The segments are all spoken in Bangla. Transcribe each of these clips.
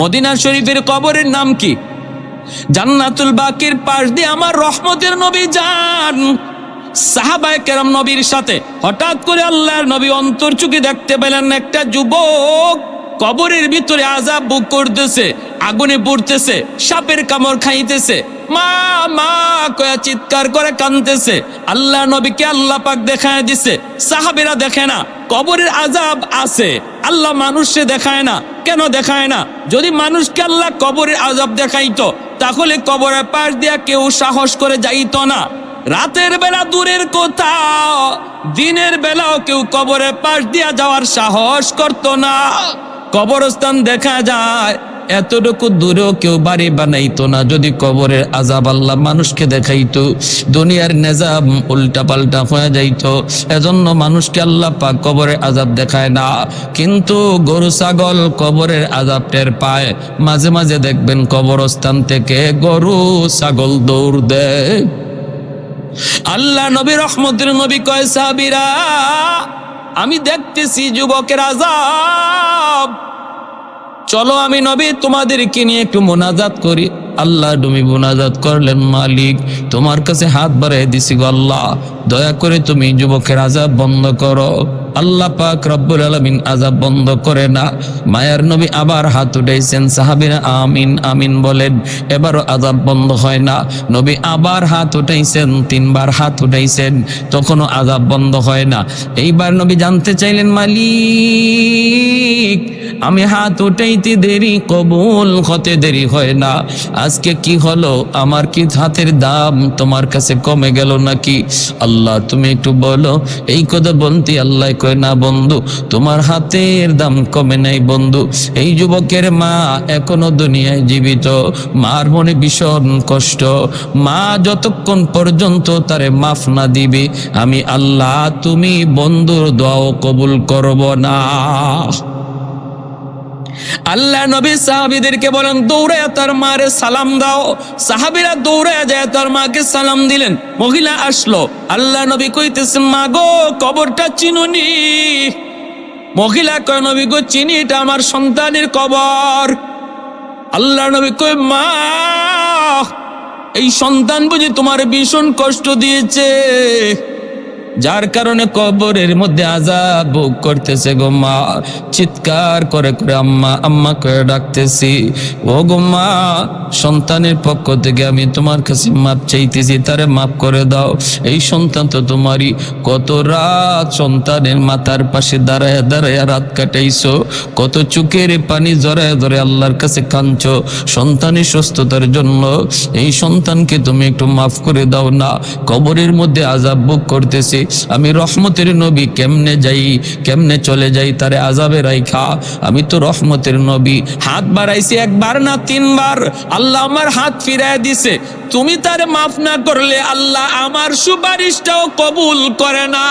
মদিনা শরীফের কবরের নাম কি? জান্নাতুল বাকির পাশ দিয়ে আমার রহমতের নবী যান। সাহাবায়ে কেরাম নবীর সাথে হঠাৎ করে আল্লাহর নবী অন্তর চুকে দেখতে পেলেন একটা যুবক কবরের ভিতরে আযাব ভোগ করতেছে, আগুনে পুড়তেছে, সাপের কামড় খাইতেছে, মা মা কয়া চিৎকার করে কাঁদতেছে। আল্লাহ নবীকে আল্লাহ পাক দেখায় দিছে, সাহাবীরা দেখে না। কবরের আযাব আছে, আল্লাহ মানুষকে দেখায় না। কেন দেখায় না? যদি মানুষকে আল্লাহ কবরের আযাব দেখাইতো তাহলে কবরের পাশ দিয়া কেউ সাহস করে যাইতো না। রাতের বেলা দূরের কথা, দিনের বেলাও কেউ কবরের পাশ দিয়া যাওয়ার সাহস করতো না। কবরস্থান দেখা যায়, এতটুকু দূরেও কেউ বাড়ি বানাইতো না যদি কবরের আযাব আল্লাহ মানুষকে দেখাইতো। দুনিয়ার নিজাম উল্টা পাল্টা হয়ে যাইতো, এজন্য মানুষকে আল্লাহ পাক কবরের আযাব দেখায় না। কিন্তু গরু ছাগল কবরের আযাব টের পায়। মাঝে মাঝে দেখবেন কবরস্থান থেকে গরু ছাগল দৌড় দেয়। আল্লাহ নবী রহমতের নবী কয়, সাহাবীরা আমি দেখতেছি যুবকের আযাব, চলো আমি নবী তোমাদেরকে নিয়ে একটু মুনাজাত করি। আল্লাহ নবী মুনাজাত করলেন, মালিক তোমার কাছে হাত বাড়াই দিছি গো আল্লাহ, দয়া করে তুমি যুবকের আযাব বন্ধ করো। আল্লাহ পাক রব্বুল আলামিন আযাব বন্ধ করে না। মায়ার নবী আবার হাত উঠাইছেন, সাহাবীরা আমিন আমিন বলেন, এবারও আযাব বন্ধ হয় না। নবী আবার হাত উঠাইছেন, 3 বার হাত উঠাইছেন, তখনও আযাব বন্ধ হয় না। এইবার নবী জানতে চাইলেন, মালিক আমি হাত উঠাইতে দেরি, কবুল হতে দেরি হয় না, আজকে কি হলো? আমার কি হাতের দাম তোমার কাছে কমে গেল নাকি? আল্লাহ তুমি একটু বলো। এই কথা বলতে আল্লাহ কয়, না বন্ধু, তোমার হাতের দাম কমে নাই বন্ধু। এই যুবকের মা এখনো দুনিয়ায় জীবিত, মার মনে ভীষণ কষ্ট। মা যতক্ষণ পর্যন্ত তারে মাফ না দিবে আমি আল্লাহ তুমি বন্ধুর দোয়াও কবুল করব না। আল্লাহ নবী সাহাবীদেরকে বলেন, দৌড়ায় তার মারে সালাম দাও। সাহাবীরা দৌড়ায় যায় তার মাকে সালাম দিলেন। মহিলা আসলো, আল্লাহ নবী কইতেছেন, মা গো কবরটা চিনুনি? মহিলা কয়, নবী গো চিনি, এটা আমার সন্তানের কবর। আল্লাহ নবী কয়, মা এই সন্তান বুঝি তোমার ভীষণ কষ্ট দিয়েছে, যার কারণে কবরের মধ্যে আযাব ভোগ করতেছে গো মা। চিৎকার করে করে আম্মা আম্মা করে ডাকতেছি। ও গো মা, সন্তানের পক্ষ থেকে আমি তোমার কাছে মাপ চাইতেছি, তারে মাফ করে দাও। এই সন্তান তো তোমারই, কত রাত সন্তানের মাথার পাশে দাঁড়ায় দাঁড়ায় রাত কাটাইছো, কত চোখের পানি জড়ায় ধরে আল্লাহর কাছে কাঁদছো সন্তানের সুস্থতার জন্য। এই সন্তানকে তুমি একটু মাফ করে দাও না, কবরের মধ্যে আযাব ভোগ করতেছে। আমি রহমতের নবী, কেমনে যাই কেমনে চলে যাই তারে আযাবে রাইখা? আমি তো রহমতের নবী। হাত বাড়াইছি 1 বার না 3 বার, আল্লাহ আমার হাত ফিরায় দিছে। তুমি তারে মাফ না করলে আল্লাহ আমার সুপারিশটাও কবুল করে না।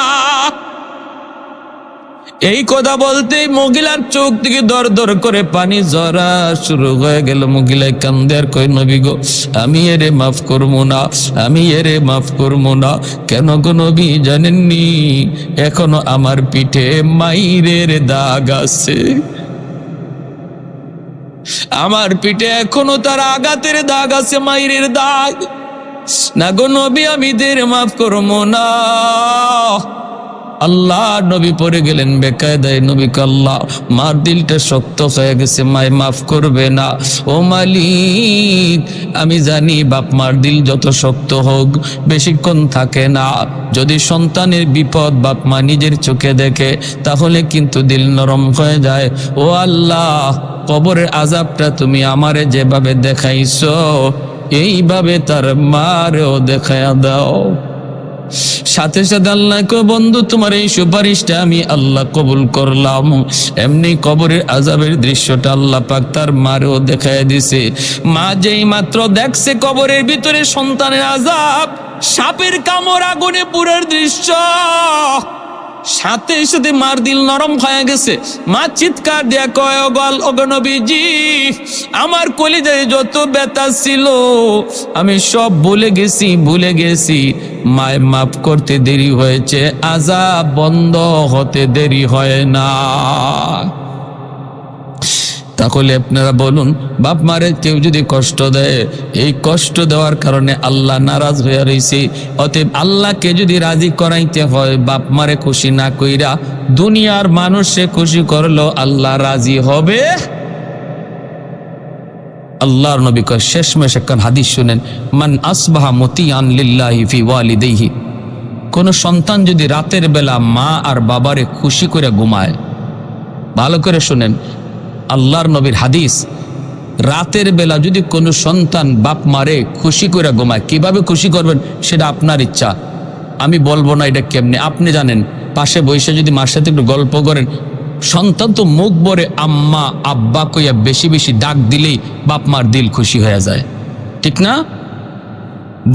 এই কথা বলতেই মহিলার চোখ থেকে দর দর করে পানি ঝরা শুরু হয়ে গেল। মহিলায় কান্দে আর কই, নবী গো আমি এরে মাফ করবো না, আমি এরে মাফ করবো না। কেন গো নবী জানেননি? এখনো আমার পিঠে মাইরের দাগ আছে, আমার পিঠে এখনো তার আঘাতের দাগ আছে, মাইরের দাগ। না গো নবী আমি দের মাফ করবো না। আল্লাহ নবী পড়ে গেলেন বেকায়দায়। নবী আল্লাহ মার দিলটা শক্ত হয়ে গেছে, মায় মাফ করবে না। ও মালিক আমি জানি বাপ মার দিল যত শক্ত হোক বেশিক্ষণ থাকে না। যদি সন্তানের বিপদ বাপ মা নিজের চোখে দেখে তাহলে কিন্তু দিল নরম হয়ে যায়। ও আল্লাহ কবরের আযাবটা তুমি আমারে যেভাবে দেখাইছো এইভাবে তার মারেও দেখায়া দাও। সাথে সাথে আল্লাহ কো, বন্ধু তোমার এই সুপারিশটা আমি আল্লাহ কবুল করলাম। এমনি কবরের আযাবের দৃশ্যটা আল্লাহ পাক তার মারেও দেখায় দিছে। মা যেই মাত্র দেখছে কবরের ভিতরে সন্তানের আযাব, সাপের কামড়, আগুনে পুরার দৃশ্য, সাথে সাথে মার দিল নরম হয়ে গেছে। মা চিৎকার দিয়া কয়, ও গো নবীজি আমার কলিজায় যত ব্যথা ছিল আমি সব ভুলে গেছি। মায় মাফ করতে দেরি হয়েছে, আযাব বন্ধ হতে দেরি হয় না। তাহলে আপনারা বলুন, বাপ মারে কেউ যদি কষ্ট দেয়, এই কষ্ট দেওয়ার কারণে আল্লাহ নারাজ হয়ে রয়েছে। অতএব আল্লাহকে যদি রাজি করাইতে হয়, বাপ মারে খুশি না কইরা দুনিয়ার মানুষে খুশি করলো আল্লাহ রাজি হবে? আল্লাহর নবী কয় শেষমেশ একখান হাদিস শুনেন, মান আসবাহা মুতিয়ান লিল্লাহি ফি ওয়ালিদাইহি, কোন সন্তান যদি রাতের বেলা মা আর বাবারে খুশি করে ঘুমায়, ভালো করে শুনেন আল্লাহর নবীর হাদিস, রাতের বেলা যদি কোনো সন্তান বাপ মারে খুশি করে ঘুমায়, কিভাবে খুশি করবেন সেটা আপনার ইচ্ছা, আমি বলবো না এটা কেমনে, আপনি জানেন। পাশে বসে যদি মার সাথে একটু গল্প করেন, সন্তান তো মুখ ভরে আম্মা আব্বা কইয়া বেশি বেশি ডাক দিলেই বাপ মার দিল খুশি হয়ে যায়, ঠিক না?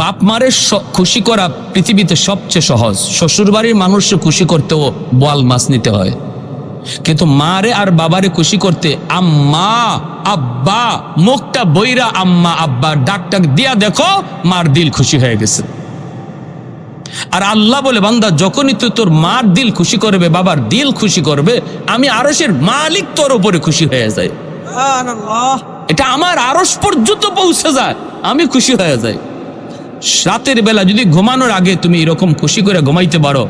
বাপ মারে খুশি করা পৃথিবীতে সবচেয়ে সহজ। শ্বশুর বাড়ির মানুষকে খুশি করতেও বোয়াল মাছ নিতে হয়, কিন্তু মারে আর বাবারে খুশি করতে আম্মা আব্বা, মুখটা বইরা আম্মা আব্বা ডাক ডাক দিয়া দেখো মার দিল খুশি হয়ে গেছে। আর আল্লাহ বলে, বান্দা যখনই তুই তোর মার দিল খুশি করবে, বাবার দিল খুশি করবে, আমি আরশের মালিক তোর উপরে খুশি হয়ে যায়। এটা আমার আরশ পর্যন্ত পৌঁছে যায়, আমি খুশি হয়ে যাই। রাতের বেলা যদি ঘুমানোর আগে তুমি এরকম খুশি করে ঘুমাইতে পারো,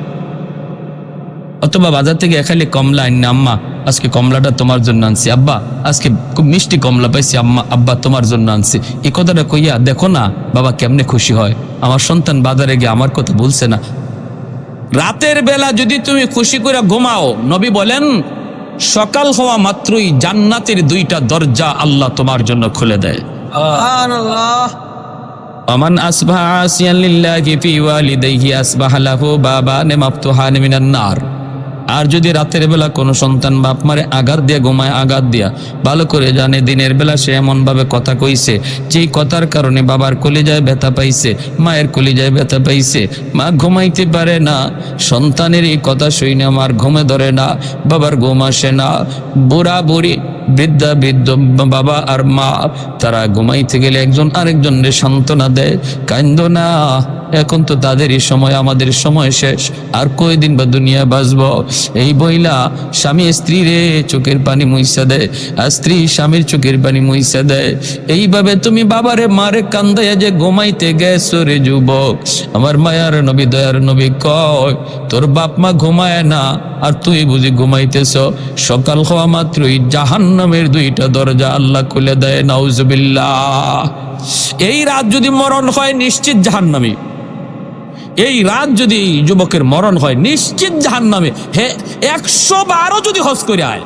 অথবা বাজার থেকে খালি কমলা আনি, আম্মা আজকে কমলাটা তোমার জন্য আনছি, আব্বা আজকে খুব মিষ্টি কমলা পাইছি, আম্মা আব্বা তোমার জন্য আনছি, এই কথাটা কইয়া দেখো না বাবা কেমনে খুশি হয়, আমার সন্তান বাজারে গিয়ে আমার কথা বলছে না। রাতের বেলা যদি তুমি খুশি করে ঘুমাও, নবী বলেন সকাল হওয়া মাত্রই জান্নাতের দুইটা দরজা আল্লাহ তোমার জন্য খুলে দেয়। সুবহানাল্লাহ। ওমান আসবাহা আসিয়ান লিল্লাহি ফি ওয়ালিদাইহি আসবাহা লাহু বাবান মাফতুহান মিনান নার। আর যদি রাতের বেলা কোনো সন্তান বাপ মারে আঘাত দিয়া ঘুমায়, আঘাত দিয়া ভালো করে জানে দিনের বেলা সে এমন ভাবে কথা কইছে যেই কথার কারণে বাবার কলিজায় ব্যথা পাইছে, মায়ের কলিজায় ব্যথা পাইছে, মা ঘুমাইতে পারে না, সন্তানের এই কথা শুনে আমার ঘুমে ধরে না, বাবার ঘুম আসে না, বুড়া বুড়ি বৃদ্ধা বৃদ্ধ বাবা আর মা তারা ঘুমাইতে গেলে একজন আরেকজনের সান্ত্বনা দেয়, কান্দো না, এখন তো তাদেরই সময়, আমাদের সময় শেষ, আর কয়দিন বা দুনিয়া বাঁচব। এই বইলা স্বামী স্ত্রীরে চোখের পানি মুইসা দেয়, আর স্ত্রী স্বামীর চোখের পানি মুইসা দেয়। এইভাবে তুমি বাবারে মারে কান্দাইয়া যে ঘুমাইতে গেছো রে যুবক, আমার মায়ার নবী দয়ার নবী কয় তোর বাপ মা ঘুমায় না আর তুই বুঝি ঘুমাইতেছ, সকাল হওয়া মাত্রই জাহান্নামের দুইটা দরজা আল্লাহ খুলে দেয়। নাউজুবিল্লাহ। এই রাত যদি মরণ হয় নিশ্চিত জাহান্নামী, এই রাত যদি যুবকের মরণ হয় নিশ্চিত জাহান্নামে। হে 100 বারও যদি হজ করে আয়,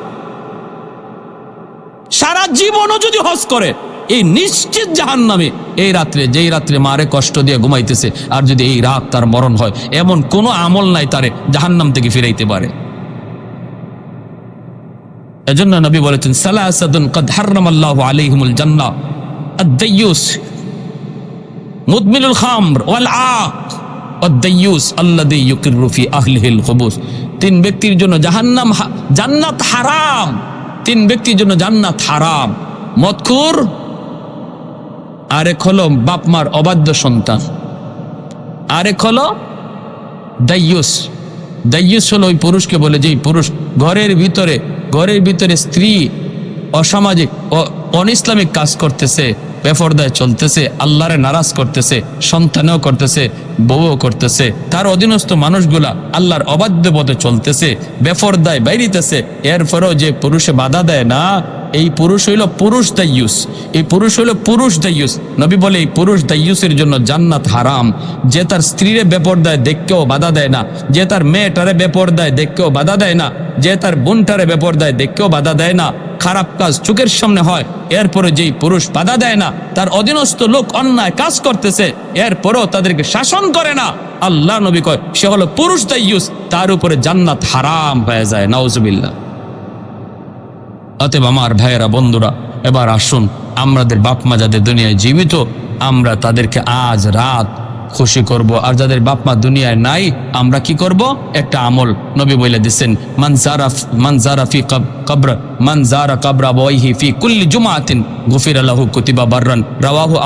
সারা জীবনও যদি হজ করে, এই নিশ্চিত জাহান্নামে। এই রাত্রে, যেই রাত্রে মারে কষ্ট দিয়ে ঘুমাইতেছে, আর যদি এই রাত তার মরণ হয়, এমন কোনো আমল নাই তারে জাহান্নাম থেকে ফিরাইতে পারে। এজন্য নবী বলেছেন সালাসাতুন কদ হারামাল্লাহু আলাইহিমুল জান্নাহ, আদ-দাইয়ুস মুদমিনুল খামর ওয়াল আক আদ-দাইয়ুস আল্লাযী ইউকিরু ফি আহলিহিল খুবুস। 3 ব্যক্তির জন্য জাহান্নাম, জান্নাত হারাম। 3 ব্যক্তির জন্য জান্নাত হারাম, মদখুর, আরেক হলো বাপ মার অবাধ্য সন্তান, আরেক হলো দাইয়ুস। দাইয়ুস হলো ওই পুরুষকে বলে যেই পুরুষ ঘরের ভিতরে স্ত্রী অসামাজিক অনইসলামিক কাজ করতেছে, বেপরদায় চলতেছে, আল্লাহরে নারাজ করতেছে, সন্তানেও করতেছে, বউও করতেছে, তার অধীনস্থ মানুষগুলা আল্লাহর অবাধ্য পথে চলতেছে, বেপরদায় বাইরিতেছে, এরপরেও যে পুরুষে বাধা দেয় না, এই পুরুষ হইল পুরুষ দাইয়ুস। এই পুরুষ হইল পুরুষ দাইয়ুস। নবী বলে এই পুরুষ দাইয়ুসের জন্য জান্নাত হারাম। যে তার স্ত্রীরে বেপরদায় দেখকেও বাধা দেয় না, যে তার মেয়েটারে বেপরদায় দেখকেও বাধা দেয় না, যে তার বোনটারে বেপরদায় দেখকেও বাধা দেয় না, খারাপ কাজ চোখের সামনে হয়, এরপরে যেই পুরুষ বাধা দেয় না, তার অধীনস্থ লোক অন্যায় কাজ করতেছে, এরপরেও তাদেরকে শাসন করে না, আল্লাহ নবী কয় সে হলো পুরুষ দাইয়ুস, তার উপরে জান্নাত হারাম হয়ে যায়। নাউজুবিল্লাহ। অতএব আমার ভাইয়েরা, বন্ধুরা, এবার আসুন আমাদের বাপ মা যাদের দুনিয়ায় জীবিত, আমরা তাদেরকে আজ রাত খুশি করব। আর যাদের বাপ মা দুনিয়ায় নাই, আমরা কি করব? একটা আমল নবী বলে দিচ্ছেন, মান জারা কবর আবাইহি ফি কুল্লি জুমআতিন গুফিরা লাহু কুতিবা বাররান, রাওয়াহু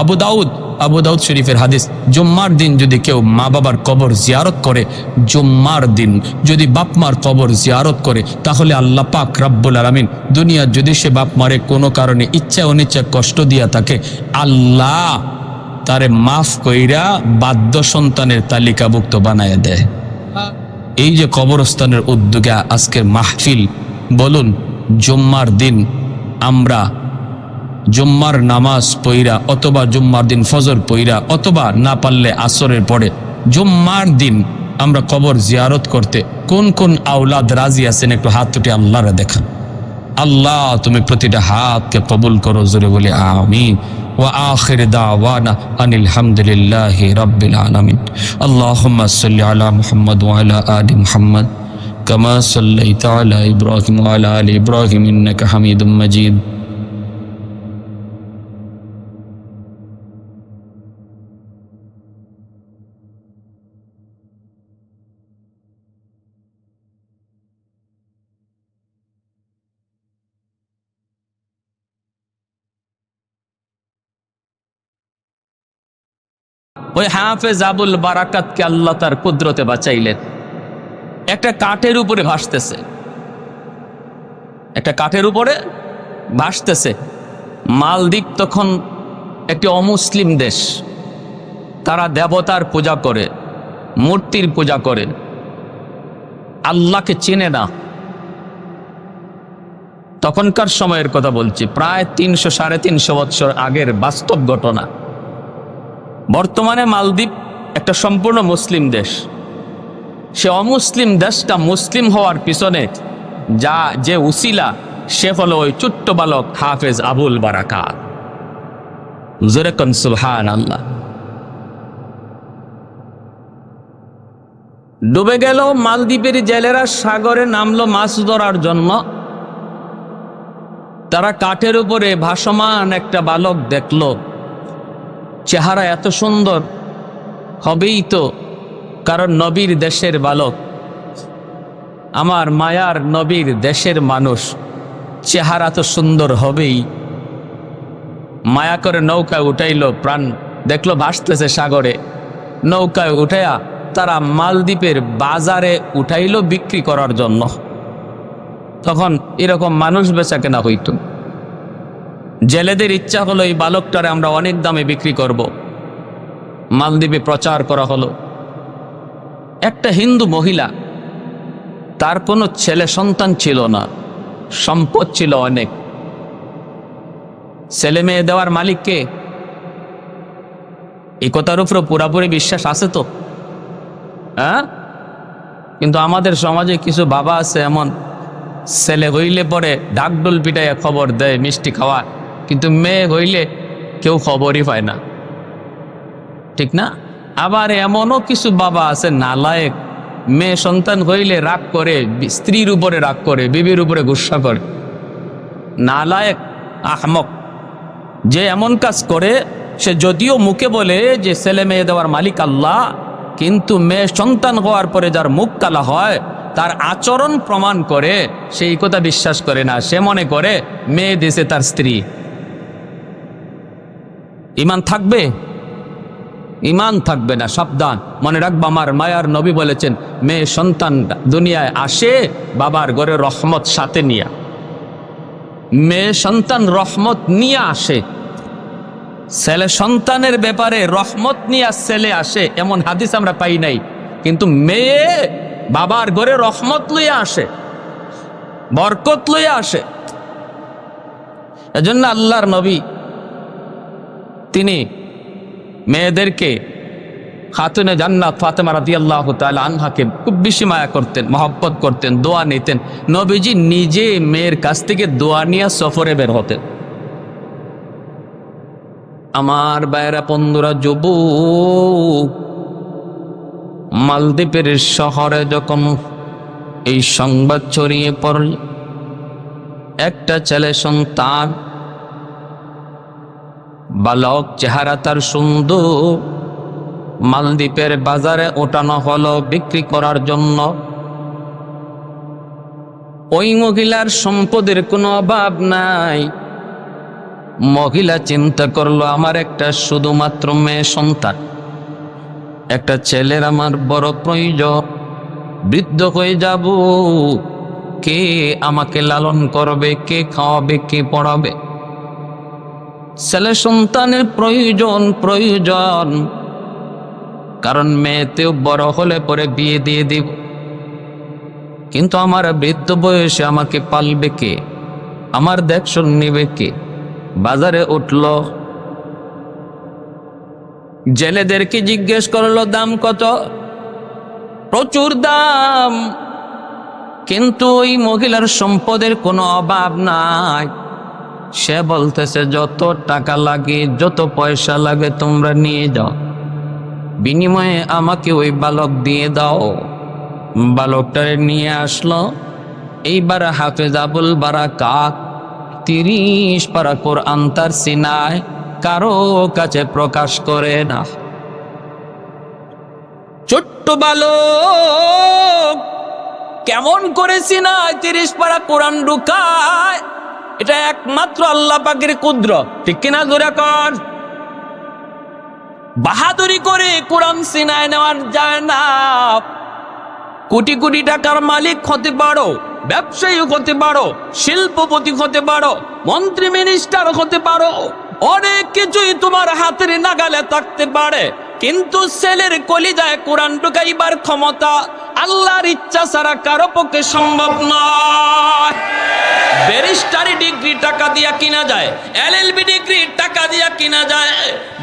আবু দাউদ শরীফের হাদিস। জুম্মার দিন যদি কেউ মা বাবার কবর জিয়ারত করে, জুম্মার দিন যদি বাপ মার কবর জিয়ারত করে, তাহলে আল্লাহ পাক রব্বুল আলামিন দুনিয়া যদি সে বাপ মারে কোনো কারণে ইচ্ছা অনিচ্ছা কষ্ট দিয়া থাকে, আল্লাহ তারে মাফ কইরা বাধ্য সন্তানের তালিকাভুক্ত বানায় দেয়। এই যে কবরস্থানের উদ্যোগে আজকের মাহফিল, বলুন জুম্মার দিন আমরা জুম্মার নামাজ পইরা অথবা জুম্মার দিন ফজর পইরা অথবা না পারলে আসরের পরে জুম্মার দিন আমরা কবর জিয়ারত করতে কোন কোন আওলাদ রাজি আছেন? একটু হাত তুলে আল্লাহরে দেখান। আল্লাহ তুমি প্রতিটা হাতকে কবুল করো, জোরে বলি আমিন। ওয়া আখির দাওয়ানা আনিল হামদুলিল্লাহি রাব্বিল আলামিন। আল্লাহুম্মা সাল্লি আলা মুহাম্মদ ওয়া আলা আলি মুহাম্মদ কামা সাল্লাইতা আলা ইব্রাহিম ওয়া আলা আলি ইব্রাহিম ইন্নাকা হামিদুম মাজিদ। ওই হাফেজ আবুল বারাকাতকে আল্লাহ তার কুদরতে বাঁচাইলেন। একটা কাঠের উপরে ভাসতেছে, একটা কাঠের উপরে ভাসতেছে। মালদ্বীপ তখন একটি অমুসলিম দেশ, তারা দেবতার পূজা করে, মূর্তির পূজা করে, আল্লাহকে চেনে না। তখনকার সময়ের কথা বলছি, প্রায় 300-350 বছর আগের বাস্তব ঘটনা। বর্তমানে মালদ্বীপ একটা সম্পূর্ণ মুসলিম দেশ। সে অমুসলিম দেশটা মুসলিম হওয়ার পিছনে যে উসিলা, সে হলো ওই ছোট্ট বালক হাফেজ আবুল বারাকাত। জোরে কোন সুবহানাল্লাহ। ডুবে গেল মালদ্বীপের জেলেরা, সাগরে নামলো মাছ ধরার জন্য। তারা কাঠের উপরে ভাসমান একটা বালক দেখলো, চেহারা এত সুন্দর হবেই তো, কারণ নবীর দেশের বালক, আমার মায়ার নবীর দেশের মানুষ, চেহারা তো সুন্দর হবেই। মায়া করে নৌকায় উঠাইলো, প্রাণ দেখলো ভাসতেছে সাগরে, নৌকায় উঠাইয়া তারা মালদ্বীপের বাজারে উঠাইলো বিক্রি করার জন্য। তখন এরকম মানুষ বেচা কেনা হইতো। জেলেদের ইচ্ছা হলো এই বালকটারে আমরা অনেক দামে বিক্রি করব। মালদ্বীপে প্রচার করা হলো। একটা হিন্দু মহিলা, তার কোনো ছেলে সন্তান ছিল না, সম্পদ ছিল অনেক। ছেলে মেয়ে দেওয়ার মালিক কে? এই কথার উপরে পুরাপুরি বিশ্বাস আছে তো? হ্যাঁ, কিন্তু আমাদের সমাজে কিছু বাবা আছে এমন, ছেলে হইলে পরে ঢাকঢোল পিটাইয়া খবর দেয়, মিষ্টি খাওয়া, কিন্তু মেয়ে হইলে কেউ খবরই পায় না, ঠিক না? আবার এমনও কিছু বাবা আছে নালায়েক, মেয়ে সন্তান হইলে রাগ করে, স্ত্রীর উপরে রাগ করে, বিবির উপরে গুসা করে। নালায়েক, আহমক যে এমন কাজ করে, সে যদিও মুখে বলে যে ছেলে মেয়ে দেওয়ার মালিক আল্লাহ, কিন্তু মেয়ে সন্তান হওয়ার পরে যার মুখ কালা হয়, তার আচরণ প্রমাণ করে সেই কথা বিশ্বাস করে না। সে মনে করে মেয়ে দিছে তার স্ত্রী। ঈমান থাকবে? ঈমান থাকবে না, সাবধান। মনে রাখবা, আমার মায়ার নবী বলেছেন, মেয়ে সন্তান দুনিয়ায় আসে বাবার ঘরে রহমত সাথে নিয়ে। মেয়ে সন্তান রহমত নিয়ে আসে। ছেলে সন্তানের ব্যাপারে রহমত নিয়ে ছেলে আসে এমন হাদিস আমরা পাই নাই, কিন্তু মেয়ে বাবার ঘরে রহমত লইয়া আসে, বরকত লইয়া আসে। এজন্য আল্লাহর নবী তিনি মেয়েদেরকে, খাতুনে জান্নাত ফাতেমা রাদিয়াল্লাহু তাআলা আনহাকে খুব বেশি মায়া করতেন, মহব্বত করতেন, দোয়া নিতেন। নবীজি নিজে মেয়ের কাছ থেকে দোয়া নিয়ে সফরে বের হতেন। আমার বাইরা বন্ধুরা, যুবক, মালদ্বীপের শহরে যখন এই সংবাদ ছড়িয়ে পড়ল, একটা ছেলে সন্তান, বালক, চেহারা তার সুন্দর, মালদ্বীপের বাজারে ওঠানো হলো বিক্রি করার জন্য। ওই মহিলার সম্পদের কোনো অভাব নাই। মহিলা চিন্তা করলো, আমার একটা শুধুমাত্র মেয়ে সন্তান, একটা ছেলের আমার বড় প্রয়োজন। বৃদ্ধ হয়ে যাব, কে আমাকে লালন করবে, কে খাওয়াবে, কে পড়াবে? ছেলে সন্তানের প্রয়োজন, কারণ মেয়েতেও বড় হলে পরে বিয়ে দিয়ে দিব, কিন্তু আমার বৃদ্ধ বয়সে আমাকে পালবে কে, আমার দেখশন নিবে কে? বাজারে উঠল, জেলেদেরকে জিজ্ঞেস করলো দাম কত? প্রচুর দাম, কিন্তু ওই মহিলার সম্পদের কোনো অভাব নাই। সে বলতেছে, যত টাকা লাগে, যত পয়সা লাগে তোমরা নিয়ে যাও, বিনিময়ে আমাকে ওই বালক দিয়ে দাও। বালকটারে নিয়ে আসলো। এইবার হাফেজ আবুল বারাকাত 30 পারা কোরআন তার সিনায় কারো কাছে প্রকাশ করে না। ছোট্ট বালক কেমন করে সিনায় 30 পারা কোরআন ঢুকায়, এটা একমাত্র আল্লাহ পাকের কুদরত, ঠিক কিনা? জোরে কর। বাহাদুরি করে কোরআন সিনায় নেওয়া যায় না। কোটি কোটি টাকার মালিক হতে পারো, ব্যবসায়ী হতে পারো, শিল্পপতি হতে পারো, মন্ত্রী মিনিস্টার হতে পারো, অনেক কিছুই তোমার হাতের নাগালে থাকতে পারে, কিন্তু ছেলের কলিজায় কোরআন ঢুকাইবার ক্ষমতা আল্লাহর ইচ্ছা ছাড়া কারো পক্ষে সম্ভব নয়। ব্যারিস্টারি ডিগ্রি টাকা দিয়া কিনা যায়, এলএলবি ডিগ্রি টাকা দিয়া কিনা যায়,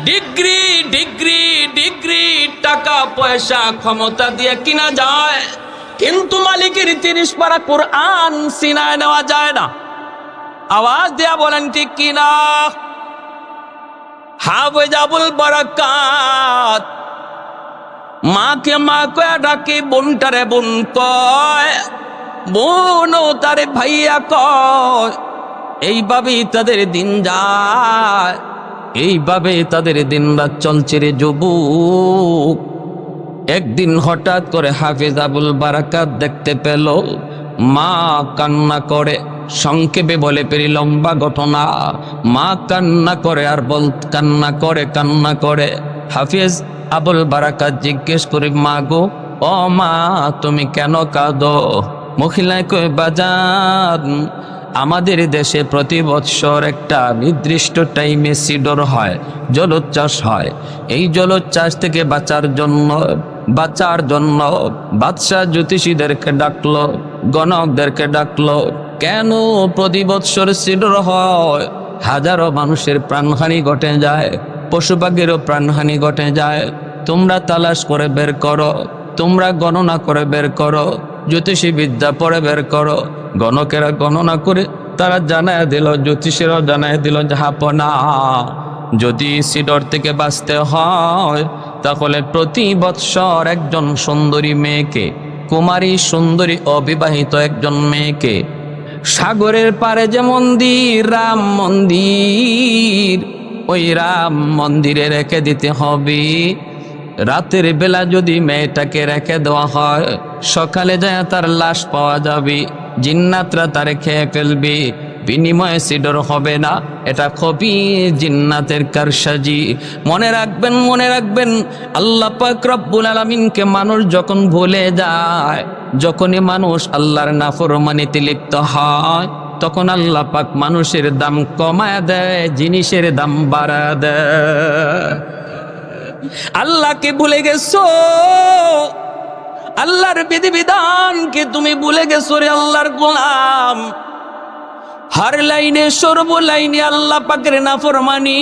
ডিগ্রি ডিগ্রি ডিগ্রি টাকা পয়সা ক্ষমতা দিয়ে কিনা যায়, কিন্তু মালিকের 30 পারা কোরআন সিনায় নেওয়া যায় না। আওয়াজ দেয়া বলেন ঠিক কিনা? হাফেজ আবুল বারাকাত মাকে মা কয়া ডাকে, বোনটারে বোন কয়, বোনও তারে ভাইয়া কয়। এইভাবেই তাদের দিন যায়, এইভাবে তাদের দিন রাত চলছে রে যুবক। একদিন হঠাৎ করে হাফেজ আবুল বারাকাত দেখতে পেল মা কান্না করে। সংক্ষেপে বলে পেরি লম্বা ঘটনা। মা কান্না করে আর কান্না করে। হাফেজ আবুল বারাকাত জিজ্ঞেস করে, মা গো, ও মা তুমি কেন কাঁদো? মহিলায় কই, বাজান আমাদের দেশে প্রতি বৎসর একটা নির্দিষ্ট টাইমে সিডর হয়, জলোচ্ছ্বাস হয়। এই জলোচ্ছ্বাস থেকে বাঁচার জন্য বাদশাহ জ্যোতিষীদেরকে ডাকলো, গণকদেরকে ডাকলো। কেন প্রতি বৎসর সিডর হয়? হাজারো মানুষের প্রাণহানি ঘটে যায়, পশু পাখিরও প্রাণহানি ঘটে যায়। তোমরা তালাশ করে বের করো, তোমরা গণনা করে বের করো, জ্যোতিষী বিদ্যা পড়ে বের করো। গণকেরা গণনা করে তারা জানায় দিল, জ্যোতিষীরাও জানায় দিল, জাহাপনা যদি সিডর থেকে বাঁচতে হয় তাহলে প্রতি বৎসর একজন সুন্দরী মেয়েকে, কুমারী সুন্দরী অবিবাহিত একজন মেয়েকে সাগরের পারে যে মন্দির, রাম মন্দির, ওই রাম মন্দিরে রেখে দিতে হবে। রাতের বেলা যদি মেয়েটাকে রেখে দেওয়া হয়, সকালে যায় তার লাশ পাওয়া যাবে, জিন্নাতরা তারে খেয়ে ফেলবে, বিনিময়ে সিডর হবে না। এটা খুবই জিন্নাতের কারসাজি। মনে রাখবেন আল্লাহ পাক রব্বুল আলামিনকে মানুষ যখন ভুলে যায়, যখনই মানুষ আল্লাহর নাফরমানিতে লিপ্ত হয়, তখন আল্লাহ পাক মানুষের দাম কমায় দেয়, জিনিসের দাম বাড়ায় দেয়। আল্লাহকে ভুলে গেছো, আল্লাহর বিধিবিধানকে তুমি ভুলে গেছো রে আল্লাহর গোলাম। হার লাইনে সর্ব লাইনে আল্লাহ পাকের নাফরমানি,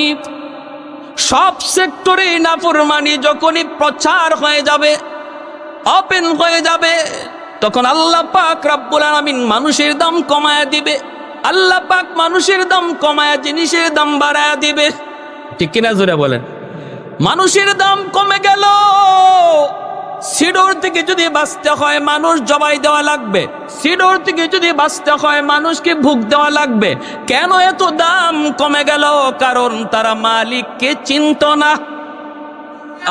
সব সেক্টরে নাফরমানি যখনই প্রচার হয়ে যাবে, ওপেন হয়ে যাবে, তখন আল্লাহ পাক রব্বুল আলামিন মানুষের দাম কমায়া দিবে। আল্লাহ পাক মানুষের দাম কমায়া জিনিসের দাম বাড়ায়া দিবে, ঠিক কিনা? জোরে বলেন। মানুষের দাম কমে গেল। সিডর থেকে যদি বাঁচতে হয় মানুষ জবাই দেওয়া লাগবে, সিডর থেকে যদি বাঁচতে হয় মানুষকে ভোগ দেওয়া লাগবে। কেন এত দাম কমে গেল? কারণ তারা মালিককে চিনত না।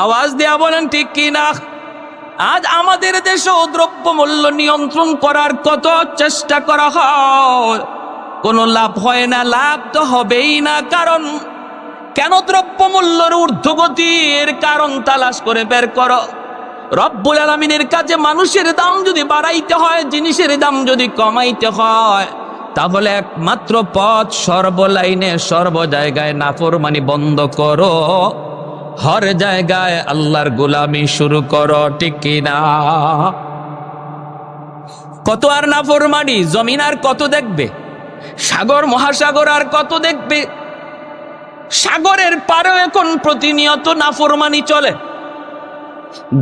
আওয়াজ দিয়া বলেন ঠিক কি না? আজ আমাদের দেশে দ্রব্য মূল্য নিয়ন্ত্রণ করার কত চেষ্টা করা হয়, কোনো লাভ হয় না। লাভ তো হবেই না। কারণ কেন দ্রব্য মূল্যের ঊর্ধ্বগতি? এর কারণ তালাশ করে বের করো। রব্বুল আলামিনের কাছে মানুষের দাম যদি বাড়াইতে হয়, জিনিসের দাম যদি কমাইতে হয়, তাহলে একমাত্র পথ সর্বলাইনে সর্ব জায়গায় নাফরমানি বন্ধ করো, হর জায়গায় আল্লাহর গোলামি শুরু করো, ঠিক কিনা? কত আর নাফরমানি? জমিন আর কত দেখবে? সাগর মহাসাগর আর কত দেখবে? সাগরের পারেও এখন প্রতিনিয়ত নাফরমানি চলে।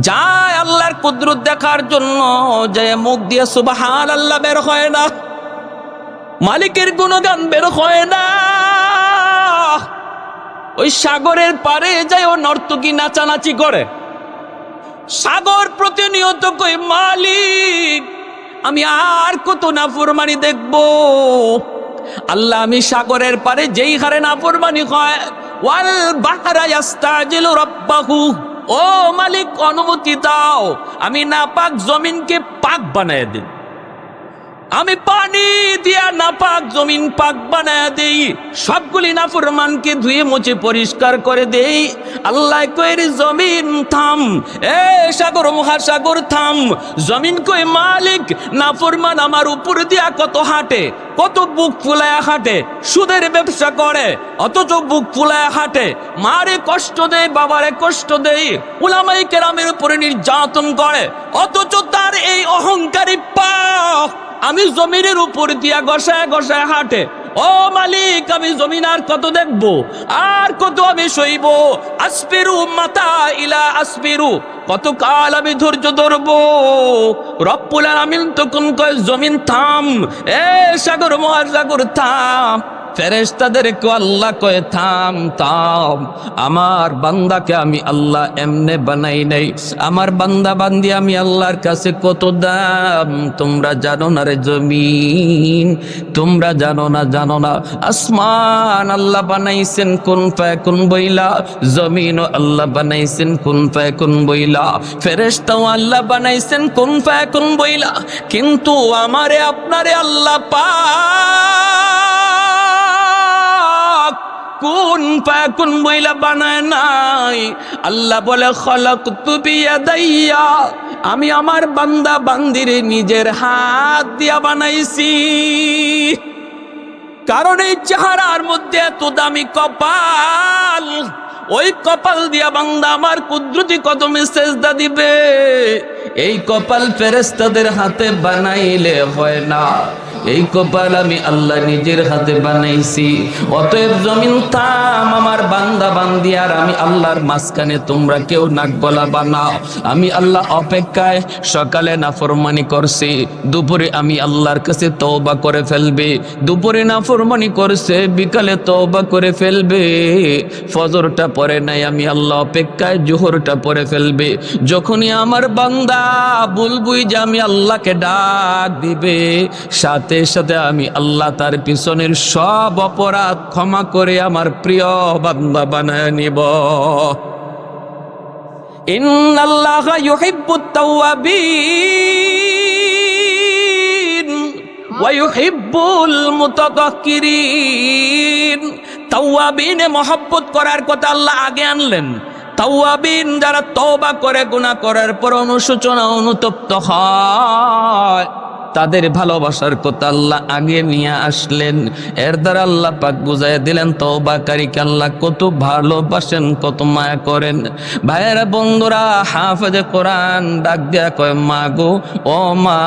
যায় আল্লাহর কুদরত দেখার জন্য, যায় মুখ দিয়ে সুবহানাল্লাহ বের হয় না, মালিকের গুণগান বের হয় না। ওই সাগরের পারে যায় ও নর্তকী নাচানাচি করে। সাগর প্রতিনিয়ত কই, মালিক আমি আর কত নাফরমানি দেখবো? আল্লাহ আমি সাগরের পারে যেই হারে নাফরমানি হয়, ওয়াল বাহরা ইয়াস্তাজিলু রাব্বাহু, ও মালিক অনুমতি দাও, আমি নাপাক জমিনকে পাক বানায় দিই, আমি পানি দিয়া নাপাক জমিন পাক বানায় দেই, সবগুলি নাফরমানকে ধুয়ে মুছে পরিষ্কার করে দেই। আল্লাহ কই, জমিন থাম, এ সাগর মহাসাগর থাম। জমিন কই, মালিক নাফরমান আমার উপর দিয়া কত হাঁটে, কত বুক ফুলায়া হাঁটে, সুদের ব্যবসা করে অথচ বুক ফুলায়া হাঁটে, মারে কষ্ট দেয়, বাবারে কষ্ট দেয়, উলামায়ে কেরামের উপরে নির্যাতন করে, অথচ তার এই অহংকারী পা আমি জমিনের উপর দিয়া গসায় গসায় হাঁটে। ও মালিক আমি জমিন আর কত দেখবো, আর কত আমি সইব? আসবিরু মাতা ইলা আসবিরু, কতকাল আমি ধৈর্য ধরবো? রব্বুল আলামিন তখন কয়, জমিন থাম, এ সাগর মহাসাগর থাম। ফেরেশতাদেরকে আল্লাহ কয়, থাম থাম, আমার বান্দাকে আমি আল্লাহ এমনে বানাই নাই, আমার বান্দা বান্দি আমি আল্লাহর কাছে কত দাম তোমরা জানো না রে জমিন, তোমরা জানো না, জানো না। আসমান আল্লাহ বানাইছেন কুন ফায়াকুন বইলা, জমিনও আল্লাহ বানাইছেন কুন ফায়াকুন বইলা, ফেরেশতাও আল্লাহ বানাইছেন কুন ফায়াকুন বইলা, কিন্তু আমারে আপনারে আল্লাহ কুন ফায়াকুন বইলা বানায় নাই। আল্লাহ বলে, খলাকতু বিয়াদাইয়া, আমি আমার বান্দা বান্দির নিজের হাত দিয়া বানাইছি। কারণ এই চেহারার মধ্যে এত দামি কপাল, ওই কপাল দিয়া বান্দা আমার কুদরতি কদমে সেজদা দিবে। এই কপাল ফেরেশতাদের হাতে বানাইলে হয় না, এই কপাল আমি আল্লাহ নিজের হাতে বানাইছি। অতএব জমিন থাম, আমার বান্দা বান্দি আর আমি আল্লাহর মাঝখানে তোমরা কেউ নাক গলা বানাও। আমি আল্লাহ অপেক্ষায়, সকালে নাফরমানি করছি, দুপুরে আমি আল্লাহর কাছে তওবা করে ফেলবে, দুপুরে নাফরমানি করছে, বিকালে তওবা করে ফেলবে, ফজরটা পরে নাই আমি আল্লাহ অপেক্ষায় জোহরটা পরে ফেলবে। যখনই আমার বান্দা বলবই যে আমি আল্লাহকে ডাক দিবে, সাথে সাথে আমি আল্লাহ তার পিছনের সব অপরাধ ক্ষমা করে আমার প্রিয় বান্দা বানায় নিব। ইন্নাল্লাহা ইউহিব্বুত তাওয়াবিন ওয়া ইউহিব্বুল মুতাতাহহিরিন। তাওয়াবিনে মহব্বত করার কথা আল্লাহ আগে আনলেন। তাওয়াবিন যারা তওবা করে, গুনাহ করার পর অনুশোচনা অনুতপ্ত হয়, তাদের ভালোবাসার কথা আল্লাহ আগে নিয়ে আসলেন। এর দ্বারা আল্লাহ পাক বুঝাই দিলেন তওবাকারীকে আল্লাহ কত ভালোবাসেন, কত মায়া করেন। ভাইয়েরা বন্ধুরা, হাফেজে কোরআন ডাক দিয়া কয়, মা গো, ও মা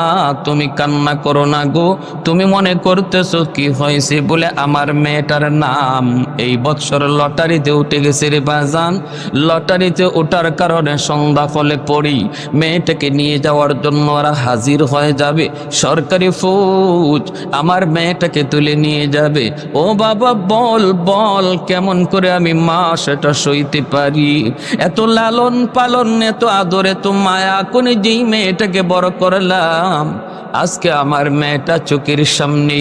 তুমি কান্না করো না গো, তুমি মনে করতেছো কি হয়েছে বলে আমার মেয়েটার নাম এই বছর লটারিতে উঠে গেছে রে বাজান। লটারিতে ওঠার কারণে সন্ধ্যা ফলে পড়ি, মেয়েটাকে নিয়ে যাওয়ার জন্য ওরা হাজির হয়ে যাবে। সরকারি ফৌজ আমার মেয়েটাকে তুলে নিয়ে যাবে। ও বাবা বল বল কেমন করে আমি মা সেটা সইতে পারি? এত লালন পালন, এত আদর, এত মায়া কোনে যেই মেয়েটাকে বড় করলাম, আজকে আমার মেয়েটা চোখের সামনে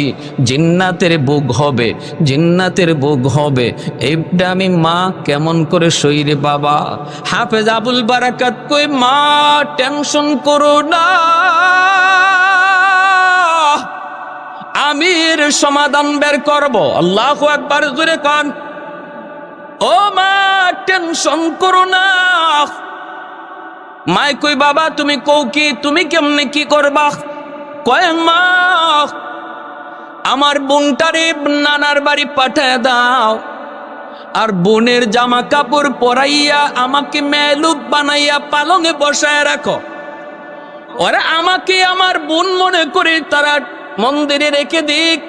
জিন্নাতের বুক হবে, জিন্নাতের বুক হবে, এইটা আমি মা কেমন করে সই রে বাবা? হাফেজ আবুল বারাকাত কই, মা টেনশন করো না, আমির সমাধান বের করব। আল্লাহু আকবার জোরে কান। ও মা টেনশন করো না। মাই কই বাবা তুমি কও কি, তুমি কেমনে কি করবা? কয় মা আমার বোনটারে নানার বাড়ি পাঠায় দাও, আর বোনের জামা কাপড় পরাইয়া আমাকে মেলুক বানাইয়া পালঙে বসায় রাখো। ওরা আমাকে আমার বোন মনে করে তারা মন্দিরে রেখে দিক,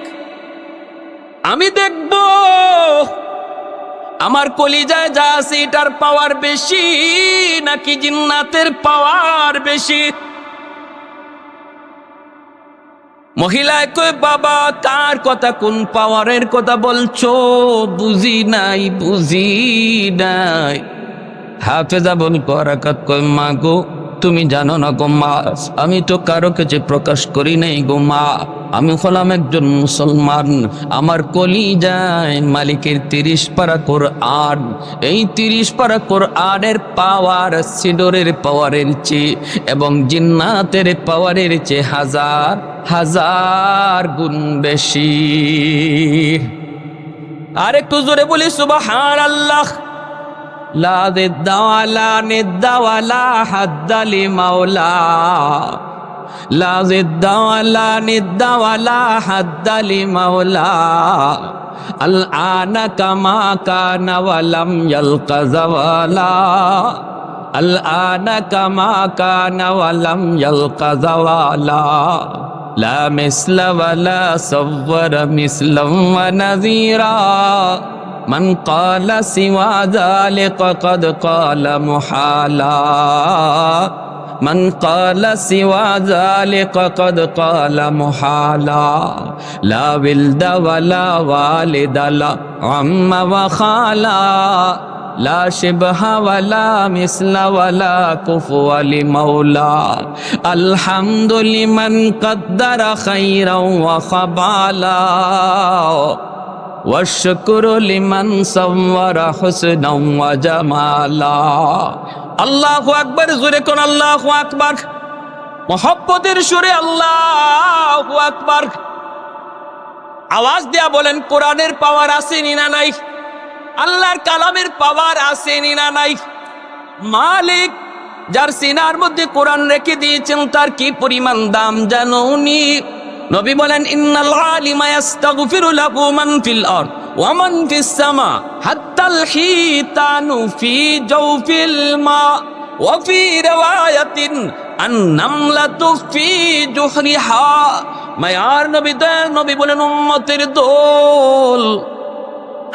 আমি দেখব আমার কলিজায় যা আছে এটার পাওয়ার বেশি নাকি জিন্নাতের পাওয়ার বেশি। মহিলায় কই বাবা কার কথা, কোন পাওয়ারের কথা বলছো? বুঝি নাই বুঝি নাই। হাফেজ আবুল বারাকাত কই, মা গো তুমি জানো না গো মা, আমি তো কারো কাছে প্রকাশ করি নাই গো মা, আমি হলাম একজন মুসলমান। আমার কলিজায় মালিকের 30 পারা কোরআন, এই 30 পারা কোরআনের পাওয়ার সিডরের পাওয়ারের চেয়ে এবং জিন্নাতের পাওয়ারের চেয়ে হাজার হাজার গুণ বেশি। আর একটু জোরে বলি সুবহানাল্লাহ। লা জিদ্দা ওয়ালা নিদ্দা ওয়ালা হাদ্দা লিমাওলা, লা জিদ্দা ওয়ালা নিদ্দা ওয়ালা হাদ্দা লিমাওলা, আল আনা কামা কানা ওয়ালাম ইয়ালকা যাওয়ালা, আল আনা কামা কানা ওয়ালাম ইয়ালকা যাওয়ালা, লা মিসলা ওয়ালা সাওয়ারা মিসলাম ওয়া নাযীরা, মান ক্বালা সিওয়া যালিকা ক্বাদ ক্বালা মুহালা, মান ক্বালা সিওয়া যালিকা ক্বাদ ক্বালা মুহালা, লা ওয়ালদা ওয়ালা ওয়ালিদা লা আম্মা ওয়া খালা, লা শিবহা ওয়ালা মিসলা ওয়ালা কুফুয়া লিমাওলা, আলহামদু লিমান কদ্দারা খাইরাও ওয়া খাবালা, ওয়াশকুরু লিমান সাওয়ারা হুসনাও ওয়া জামালা। আল্লাহু আকবার জোরে কোন আল্লাহু আকবার, মুহাব্বতের সুরে আল্লাহু আকবার। আওয়াজ দিয়া বলেন কোরআনের পাওয়ার আছে না নাই? আল্লাহর কালামের পাওয়ার আছে না নাই? মালিক যার সিনার মধ্যে কোরআন রেখে দিয়েছেন তার কি পরিমাণ দাম জানোনি? নবী বলেন ইন্নাল আলিমা ইস্তাগফিরু লাহু মান ফিল আরদ ওয়া মান ফিস সামা হাত্তাল হিতানু ফি জাওফিল মা ওয়া ফি রিওয়ায়াতিন আন-নামলাতু ফি জুহরিহা। মায়ার নবী বলেন উম্মতের দোল,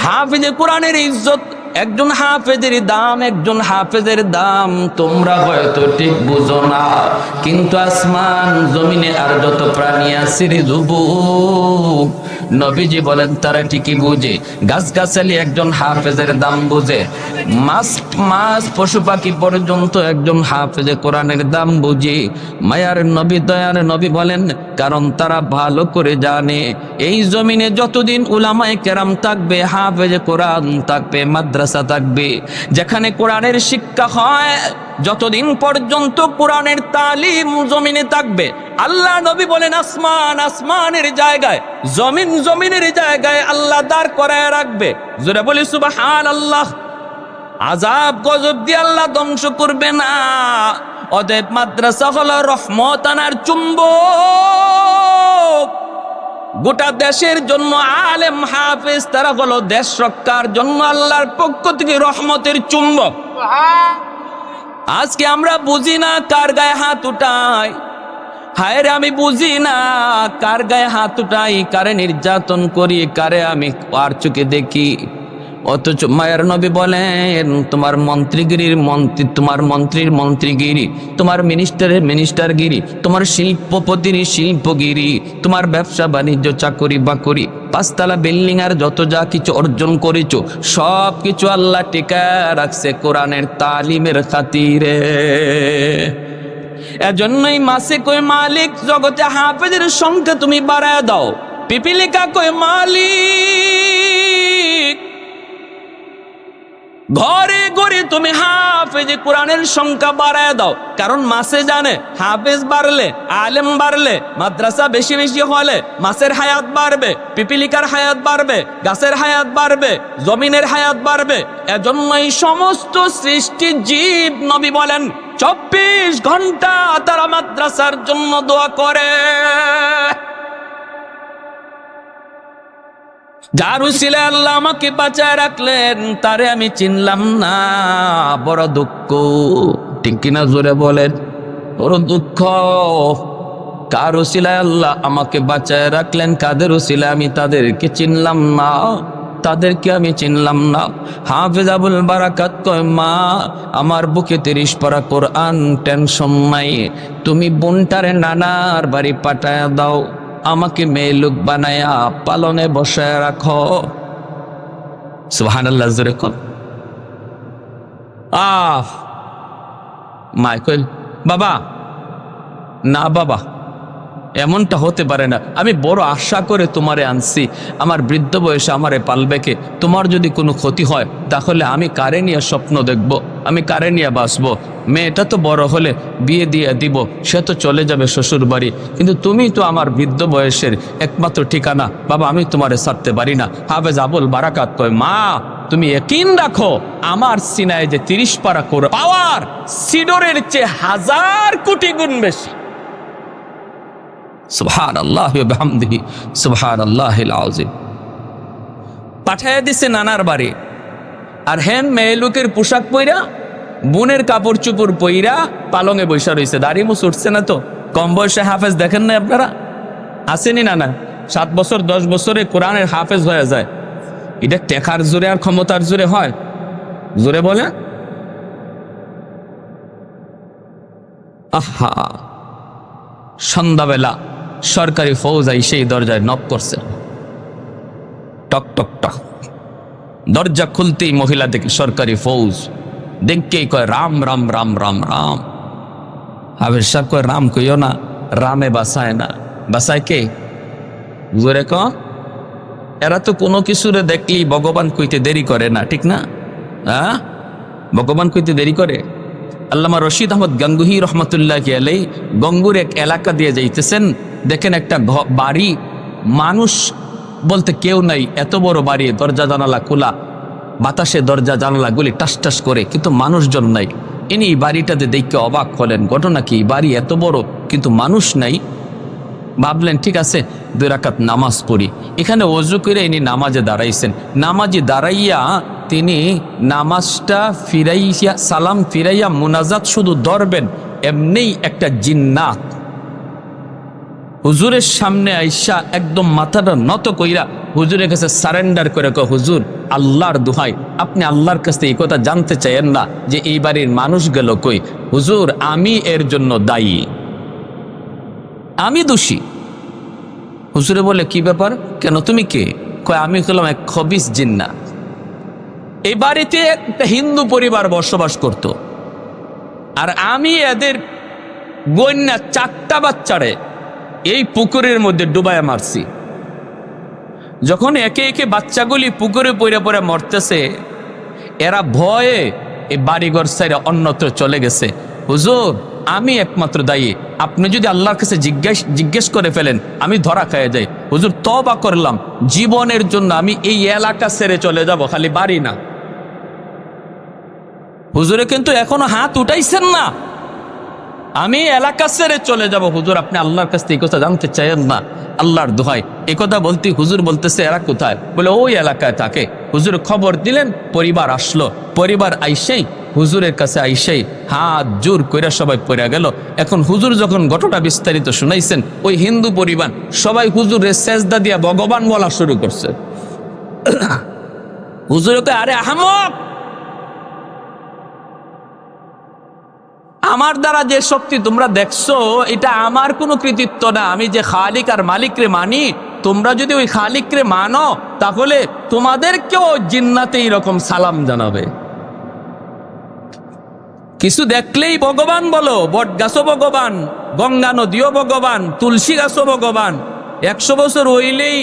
হাফেজে কোরআনের ইজ্জত, একজন হাফেজের দাম, একজন হাফেজের দাম তোমরা হয়তো ঠিক বুঝো না, কিন্তু আসমান জমিনে আর যত প্রাণী আছে রে যুবক, নবীজি বলেন তারা ঠিকই বুঝে। গাছগাছালি একজন হাফেজের দাম বুঝে, মাছ পশু পাখি পর্যন্ত একজন হাফেজে কোরআনের দাম বুঝে। মায়ার নবী দয়ার নবী বলেন কারণ তারা ভালো করে জানে এই জমিনে যতদিন উলামায়ে কেরাম থাকবে, হাফেজে কোরআন থাকবে, মাদ্রাসা থাকবে, যেখানে কোরআনের শিক্ষা হয়, যতদিন পর্যন্ত কোরআনের তালিম জমিনে থাকবে, আল্লাহ নবী বলেন আসমানের জায়গায়, জমিনের জায়গায় আল্লাহ দাঁড় করায় রাখবে। জোরে বলি সুবহানাল্লাহ। আযাব গজব দিয়ে আল্লাহ ধ্বংস করবে না। অতএব মাদ্রাসা হলো রহমত আনার চুম্বক। গোটা দেশের জন্য আলেম হাফেজ তারা হলো দেশ রক্ষার জন্য আল্লাহর পক্ষ থেকে রহমতের চুম্বক। আজকে আমরা বুঝি না কার গায়ে হাত উঠাই, হায় রে আমি বুঝি না কার গায়ে হাত উঠাই, কারে নির্যাতন করি, কারে আমি আর চোখে দেখি। অথচ মায়ের নবী বলেন তোমার মন্ত্রীগিরির মন্ত্রী, তোমার মন্ত্রীর মন্ত্রীগিরি, তোমার মিনিস্টারের মিনিস্টারগিরি, তোমার শিল্পপতির শিল্পগিরি, তোমার ব্যবসা বাণিজ্য চাকরি বাকরি, পাঁচতলা বিল্ডিং আর যত যা কিছু অর্জন করেছো সব কিছু আল্লাহ টিকা রাখছে কোরআনের তালিমের খাতিরে। এজন্যই মাসে কই মালিক জগতে হাফেজের সংখ্যা তুমি বাড়ায় দাও। পিপিলিকা কই মালিক ঘরে ঘরে তুমি হাফেজ কোরআনের সংখ্যা বাড়ায় দাও। কারণ মাসে জানে হাফেজ বাড়লে, আলেম বাড়লে, মাদ্রাসা বেশি বেশি হলে মাসের হায়াত বাড়বে, পিপিলিকার হায়াত বাড়বে, গাছের হায়াত বাড়বে, জমিনের হায়াত বাড়বে। এজন্যই সমস্ত সৃষ্টি জীব নবী বলেন 24 ঘন্টা তারা মাদ্রাসার জন্য দোয়া করে। যার উসিলায় আল্লাহ আমাকে বাঁচায় রাখলেন তারে আমি চিনলাম না, বড় দুঃখ। ঠিক কিনা জোরে বলেন, বড় দুঃখ। কার উসিলায় আল্লাহ আমাকে বাঁচায় রাখলেন, কাদের উসিলায় আমি তাদেরকে চিনলাম না, তাদেরকে আমি চিনলাম না। হাফেজ আবুল বারাকাত কয় মা আমার বুকে 30 পারা কোরআন, টেনশন নাই, তুমি বোনটারে নানার বাড়ি পাঠায় দাও, আমাকে মেয়ে লোক বানায়া পালনে বসায় রাখো। সুবহানাল্লাহ জোরে কর। মাইকেল বাবা না, বাবা এমনটা হতে পারে না, আমি বড় আশা করে তোমারে আনছি, আমার বৃদ্ধ বয়সে আমারে পালবে কে? তোমার যদি কোনো ক্ষতি হয় তাহলে আমি কারে নিয়ে স্বপ্ন দেখব, আমি কারে নিয়ে বাঁচবো? মেয়েটা তো বড় হলে বিয়ে দিয়ে দিব, সে তো চলে যাবে শ্বশুর বাড়ি, কিন্তু তুমি তো আমার বৃদ্ধ বয়সের একমাত্র ঠিকানা, বাবা আমি তোমারে ছাড়তে পারি না। হাফেজ আবুল বারাকাত কয় মা তুমি ইয়াকিন রাখো আমার সিনায় যে 30 পারা কোরআন পাওয়ার সিডরের চেয়ে 1000 কোটি গুণ বেশি। সুবহানাল্লাহি ওয়া বিহামদিহি সুবহানাল্লাহিল আযীম। পাঠায় দিছে নানার বাড়ি, আর হেন মেয়ে লোকের পোশাক পইরা, বোনের কাপড় চুপড় পইরা পালঙে বৈশা রয়েছে, দাড়ি মুছ উঠছে না তো। কম বয়সে হাফেজ দেখেন না আপনারা? আসেনি নানা 7 বছর 10 বছরে কোরআনের হাফেজ হয়ে যায়। এটা টেকার জোরে আর ক্ষমতার জোরে হয়? জোরে বলে আহা। সন্ধ্যাবেলা সরকারি ফৌজ সেই দরজায় নক করছে, টক টক টক। দরজা খুলতেই মহিলা দেখে সরকারি ফৌজ, দেখকেই কয় রাম রাম রাম রাম রাম। হাফেজ সাহেব কয় রাম কইও না, রামে বাসায় না, বাসায় কে? জোরে ক। এরা তো কোনো কিছুরে দেখলি ভগবান কইতে দেরি করে না, ঠিক না? হ্যাঁ, ভগবান কইতে দেরি করে। আল্লামা রশিদ আহমদ গাঙ্গুহি রহমতুল্লাহ আলাইহি গঙ্গুর এক এলাকা দিয়ে যাইতেছেন, দেখেন একটা বাড়ি, মানুষ বলতে কেউ নাই, এত বড় বাড়ি, দরজা জানালা খোলা, বাতাসে দরজা জানালাগুলি টাস টাস করে, কিন্তু মানুষজন নাই। ইনি বাড়িটাতে দেখে অবাক হলেন, ঘটনা কি, বাড়ি এত বড় কিন্তু মানুষ নাই। ভাবলেন ঠিক আছে 2 রাকাত নামাজ পড়ি। এখানে ওযু করে ইনি নামাজে দাঁড়াইছেন। নামাজে দাঁড়াইয়া তিনি নামাজটা ফিরাইয়া, সালাম ফিরাইয়া মুনাজাত শুধু ধরবেন, এমনি একটা জিন্নাত হুজুরের সামনে আইসা একদম মাথাটা নত কইরা হুজুরের কাছে সারেন্ডার করে কয় হুজুর আল্লাহর দোহাই আপনি আল্লাহর কাছে এই কথা জানতে চাইেন না যে এই বাড়ির মানুষ গেল কই? হুজুর আমি এর জন্য দায়ী, আমি দোষী। হুজুরে বলে কি ব্যাপার, কেন তুমি কে? কয় আমি হলাম এক খবিস জিন্নাত। এই বাড়িতে একটা হিন্দু পরিবার বসবাস করত, আর আমি এদের গন্যা 4টা বাচ্চারে এই পুকুরের মধ্যে ডুবাইয়া মারছি। যখন একে একে বাচ্চাগুলি পুকুরে পড়ে পড়ে মরতেছে, এরা ভয়ে এই বাড়িঘর সাইরা অন্যত্র চলে গেছে। হুজুর আমি একমাত্র দায়ী, আপনি যদি আল্লাহর কাছে জিজ্ঞেস করে ফেলেন আমি ধরা খেয়ে যাই। হুজুর তওবা করলাম, জীবনের জন্য আমি এই এলাকা ছেড়ে চলে যাব, খালি বাড়ি না। হুজুরে কিন্তু এখনো হাত উঠাইছেন না, আমি এলাকা ছেড়ে চলে যাব। হুজুর আপনি আল্লাহর কাছ থেকে এই কথা জানতে চাইেন না, আল্লাহর দোহাই। এই কথা বলতে হুজুর বলতেছে এরা কোথায়? বলে ওই এলাকায় থাকে। হুজুর খবর দিলেন, পরিবার আসলো, পরিবার আইসেই হুজুরের কাছে আইসেই হাত জোর কইরা সবাই পড়ে গেল। এখন হুজুর যখন ঘটনা বিস্তারিত শুনাইছেন, ওই হিন্দু পরিবার সবাই হুজুরের সেজদা দিয়া ভগবান বলা শুরু করছে। হুজুর কয়, আরে আহমক, আমার দ্বারা যে শক্তি তোমরা দেখছো এটা আমার কোনো কৃতিত্ব না। আমি যে খালিক আর মালিক রে মানি, তোমরা যদি ওই খালিক রে মানো তাহলে তোমাদেরকেও জিন্নাতে এরকম সালাম জানাবে। কিছু দেখলেই ভগবান বলো, বট গাছও ভগবান, গঙ্গা নদীও ভগবান, তুলসী গাছও ভগবান। 100 বছর হইলেই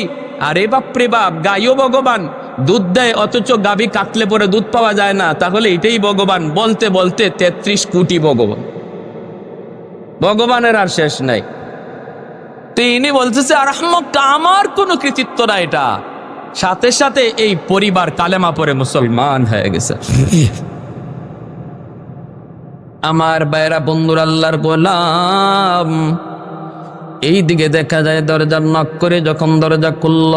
আরে বাপরে বাপ, গাইও ভগবান, দুধ দেয় অথচ গাভী কাটলে পরে দুধ পাওয়া যায় না, তাহলে এটাই ভগবান। বলতে বলতে 33 কোটি ভগবান, ভগবানের আর শেষ নাই। তিনি বলতেছে, আর আমার কোনো কৃতিত্ব না এটা। সাথে সাথে এই পরিবার কালেমা পরে মুসলমান হয়ে গেছে। আমার বাইরা বন্ধুর, আল্লাহর গোলাম, এই দিকে দেখা যায় দরজা নক করে যখন দরজা খুলল,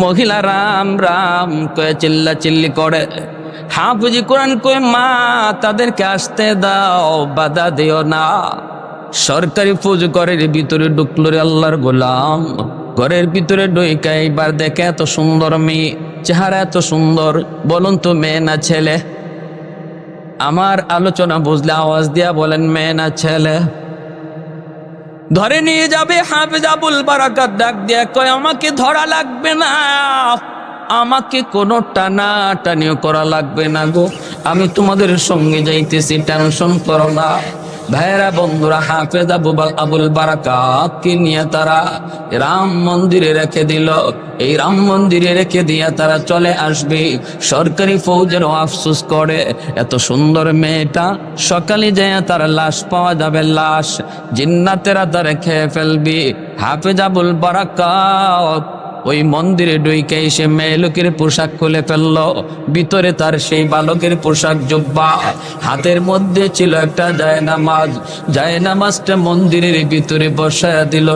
মহিলা রাম রাম কয়ে চিল্লা চিল্লি করে। হাফিজি কোরআন কয়ে, মা তাদেরকে আসতে দাও, বাধা দিও না। সরকারি ফৌজ ঘরের ভিতরে ঢুকলো রে আল্লাহর গোলাম। ঘরের ভিতরে ঢুকে এইবার দেখে এত সুন্দর মেয়ে, চেহারা এত সুন্দর, বলুন তো মেয়ে না ছেলে? আমার আলোচনা বুঝলে আওয়াজ দিয়া বলেন, মেয়ে না ছেলে? ধরে নিয়ে যাবে। হাফেজ আবুল বারাকাত ডাক দিয়া কয়, আমাকে ধরা লাগবে না, আমাকে কোনো টানা টানিও করা লাগবে না গো, আমি তোমাদের সঙ্গে যাইতেছি, টেনশন করো না। ভাইরা বন্ধুরা, হাফেজ আবুল বারাকাতকে নিয়ে তারা রাম মন্দিরে রেখে দিল। এই রাম মন্দিরে রেখে দিয়ে তারা চলে আসবে। সরকারি ফৌজেরও আফসোস করে, এত সুন্দর মেয়েটা সকালে যায় তার লাশ পাওয়া যাবে, লাশ জিন্নাতেরা তারা খেয়ে ফেলবি। হাফেজ আবুল বারাকাত ওই মন্দিরে ঢুকে এসে মেয়ে লোকের পোশাক খুলে ফেললো। ভিতরে তার সেই বালকের পোশাক, জুব্বা, হাতের মধ্যে ছিল একটা জায়নামাজ। জায়নামাজটা মন্দিরের ভিতরে বসায়া দিল।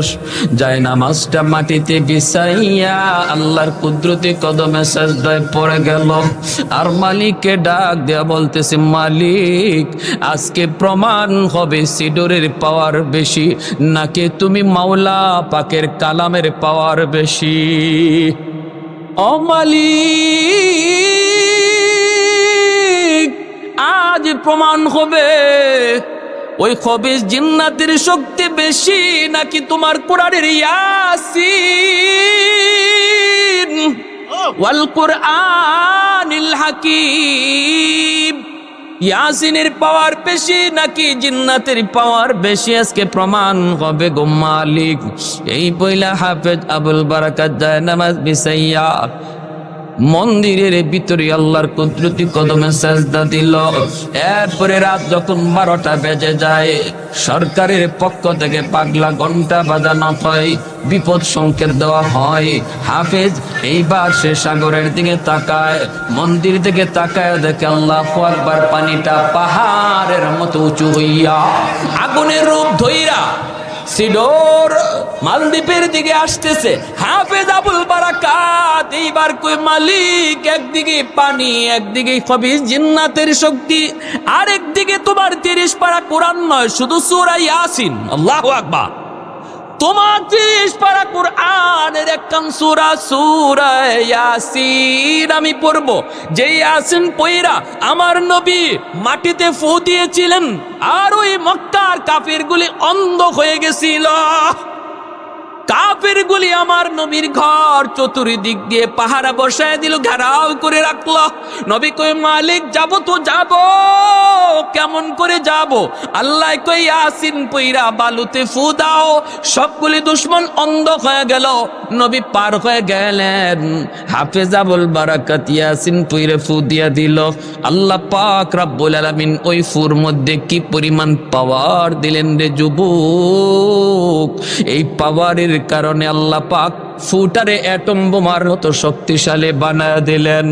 জায়নামাজটা মাটিতে বিছাইয়া আল্লাহর কুদরতি কদমে সাজদায় পড়ে গেল। আর মালিককে ডাক দেয়া বলতেছে, মালিক আজকে প্রমাণ হবে সিডরের পাওয়ার বেশি নাকি তুমি মাওলা পাকের কালামের পাওয়ার বেশি। ও মালিক, আজ প্রমাণ হবে ওই খবিস জিন্নাতের শক্তি বেশি নাকি তোমার কোরআনের ইয়াসিন ওয়াল কুরআনিল হাকিম, ইয়াসিনের পাওয়ার বেশি নাকি জিন্নাতের পাওয়ার বেশি, আজকে প্রমাণ হবে গো মালিক। এই বইলা হাফেজ আবুল বারাকাত যায় নামাজ বিছাইয়া মন্দিরের ভিতরে আল্লাহর কুদরতি কদমে সাজদা দিল। এরপরে রাত যখন 12টা বেজে যায়, সরকারের পক্ষ থেকে পাগলা ঘন্টা বাজানো হয়, বিপদ সংকেত দেওয়া হয়। হাফেজ এইবার সে সাগরের দিকে তাকায়, মন্দির দিকে তাকায়, দেখে আল্লাহু আকবার, পানিটা পাহাড়ের মতো উঁচু হইয়া আগুনের রূপ ধইরা সিডোর মালদ্বীপের দিকে আসতেছে। হাফেজ আবুল বারাকাত এইবার কই, মালিক একদিকে পানি, একদিকে খবিস জিন্নাতের শক্তি, আরেকদিকে তোমার 30 পারা কোরআন নয়, শুধু সূরা ইয়াসিন। আল্লাহু আকবার। তোমার 30 পারা কোরআনের একখান সূরা, সূরা ইয়াসিন আমি পড়বো। যে ইয়াসিন পয়রা আমার নবী মাটিতে ফু দিয়েছিলেন, আর ওই মক্কার কাফিরগুলি অন্ধ হয়ে গেছিল। কাফিরগুলি আমার নবীর ঘর চতুর্দিক দিয়ে পাহারা বসায় দিল, ঘেরাও করে রাখলো। নবী কই, মালিক যাব তো যাব, কেমন করে যাব? আল্লাহ কই, ইয়াসিন পয়রা বালুতে ফু দাও, সবগুলি দুশমন অন্ধ হয়ে গেল। নবী পার হয়ে গেলেন। হাফেজ আবুল বারাকাত ইয়াসিন পয়রা ফু দিয়া দিল। আল্লাহ পাক রব্বুল আলামিন ওই ফুর মধ্যে কি পরিমাণ পাওয়ার দিলেন রে যুবক! এই পাওয়ারের কারণে আল্লাহ পাক ফুটারে অ্যাটম বোমার মতো শক্তিশালী বানায় দিলেন।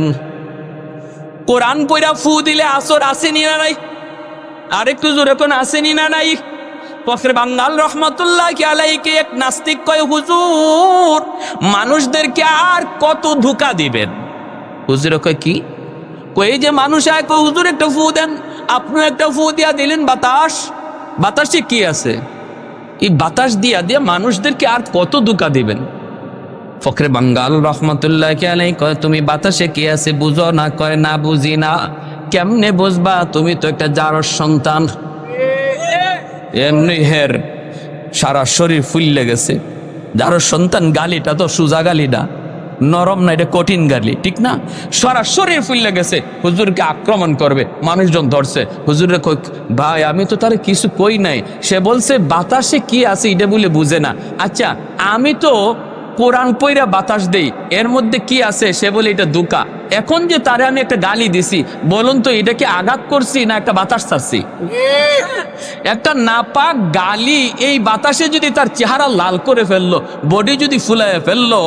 কোরআন পয়রা ফু দিলে আসর আসেনি না নাই? আরেকটু জোরে কোন আসেনি না নাই? ফখরে বাঙ্গাল রহমতুল্লাহি আলাইহি এক নাস্তিক কয়, হুজুর মানুষদেরকে আর কত ধোঁকা দিবেন? হুজুর কয়, কি কই? যে মানুষ এক হুজুর একটা ফু দেন, আপনি একটা ফু দিয়া দিলেন, বাতাস, বাতাসে কি আছে? এই বাতাস দিয়া দিয়ে মানুষদেরকে আর কত ধোঁকা দিবেন? ফখরে বাঙ্গাল রহমতুল্লাহ আলাইহি কয় তুমি বাতাসে কি আছে বুঝো না? কয় না বুঝি না। কেমনে বুঝবা? তুমি তো একটা জারজ সন্তান। এমনি হের সারা শরীর ফুললে গেছে। জারজ সন্তান গালিটা তো সোজা গালি না, নরম না, এটা কঠিন গালি, ঠিক না? সারা শরীর ফুললে গেছে, হুজুরকে আক্রমণ করবে, মানুষজন ধরছে। হুজুরে কই ভাই আমি তো তার কিছু কই নাই, সে বলছে বাতাসে কি আছে এটা বলে বুঝে না। আচ্ছা আমি তো কোরআন পইরা বাতাস দেই, এর মধ্যে কি আছে? সে বলে এটা দুকা। এখন যে তারে আমি একটা গালি দিছি, বলুন তো এটা কি আঘাত করছি না একটা বাতাস ছাড়ছি? একটা নাপাক গালি এই বাতাসে যদি তার চেহারা লাল করে ফেললো, বডি যদি ফুলায় ফেললো,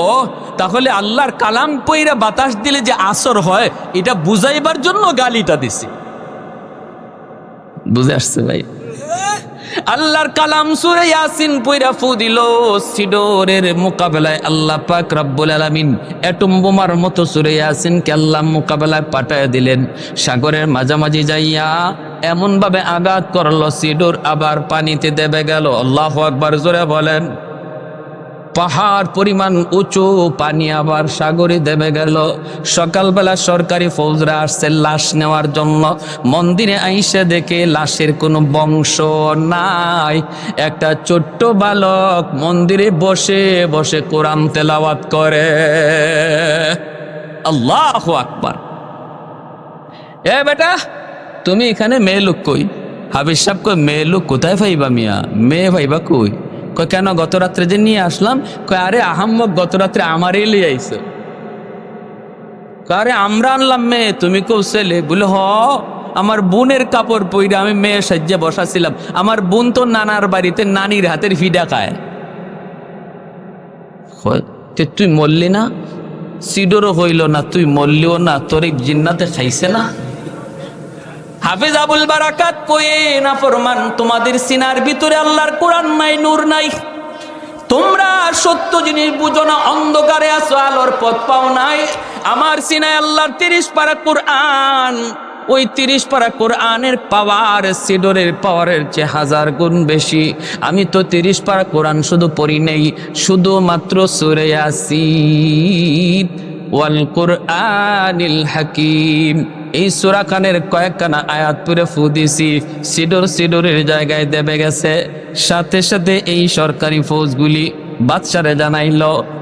তাহলে আল্লাহর কালাম পইরা বাতাস দিলে যে আসর হয় এটা বুঝাইবার জন্য গালিটা দিছি। বুঝে আসছে ভাই? আল্লাহর কালাম সূরা ইয়াসিন পইরা ফু দিল, সিডরের মোকাবেলায় আল্লাহ পাক রব্বুল আলামিন অ্যাটম বোমার মতো সূরা ইয়াসিনকে আল্লাহ মোকাবেলায় পাঠায় দিলেন। সাগরের মাঝামাঝি যাইয়া এমন ভাবে আঘাত করলো, সিডর আবার পানিতে দেবে গেল। আল্লাহু আকবার, জোরে বলেন। পাহাড় পরিমাণ উঁচু পানি আবার সাগরে দেবে গেল। সকালবেলা সরকারি ফৌজরা আসছে লাশ নেওয়ার জন্য। মন্দিরে আইসা দেখে লাশের কোনো বংশ নাই। একটা ছোট্ট বালক মন্দিরে বসে বসে কোরআন তেলাওয়াত করে। আল্লাহু আকবার। এ বেটা তুমি এখানে মেয়ে লোক কই? হাফিজ সাহেব কই মেয়ে লোক কোথায় পাইবা মিয়া? মেয়ে পাইবা কই? কই কেন গত রাত্রে যে নিয়ে আসলাম? কই আরে আহাম্মক গত রাত্রে আমারই লিয়ে আইছো। আরে আমরা আনলাম মেয়ে, তুমি কেউ ছেলে? বলে হ, আমার বোনের কাপড় পইরা আমি মেয়ে সাজ্জা বসাছিলাম। আমার বোন তো নানার বাড়িতে নানির হাতের ফিডা খায়। তুই মরলি না? সিডরও হইল না, তুই মরলিও না, তোর জিন্নাতে খাইছে না? হাফেজ আবুল বারাকাত কয়ে না ফরমান, তোমাদের সিনার ভিতরে আল্লাহর কোরআন নাই, নূর নাই। তোমরা সত্য জিনিস বুঝো না, অন্ধকারে আছো, আলোর পথ পাও নাই। আমার সিনায় আল্লাহর 30 পারা কোরআন। ওই 30 পারা কোরআনের পাওয়ার সিডরের পাওয়ারের চেয়ে 1000 গুণ বেশি। আমি তো 30 পারা কোরআন শুধু পড়ি নেই, শুধুমাত্র সূরা ইয়াসিন ওয়াল কুরআনিল হাকিম এই সূরা খানের কয়েকখানা আয়াত পড়ে ফু দিছি, সিডরের জায়গায় দেবে গেছে। সাথে সাথে এই সরকারি ফৌজগুলি বাদশারে জানাইল।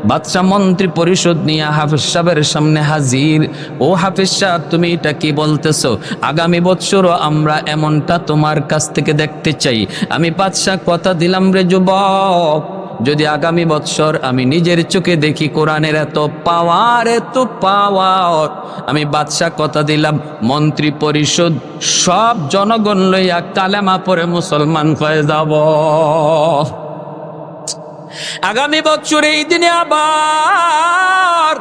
বাদশা মন্ত্রী পরিষদ নিয়ে হাফেজ সাহেবের সামনে হাজির। ও হাফেজ সাহেব, তুমি এটা কি বলতেছো? আগামী বছরও আমরা এমনটা তোমার কাছ থেকে দেখতে চাই। আমি বাদশা কথা দিলাম রে যুবক, যদি আগামী বছর আমি নিজের চোখে দেখি কোরআনের এত পাওয়ার, আমি বাদশা কথা দিলাম মন্ত্রী পরিষদ সব জনগণ লইয়া কালেমা পড়ে মুসলমান হয়ে যাব। আগামী বছর এই দিনে আবার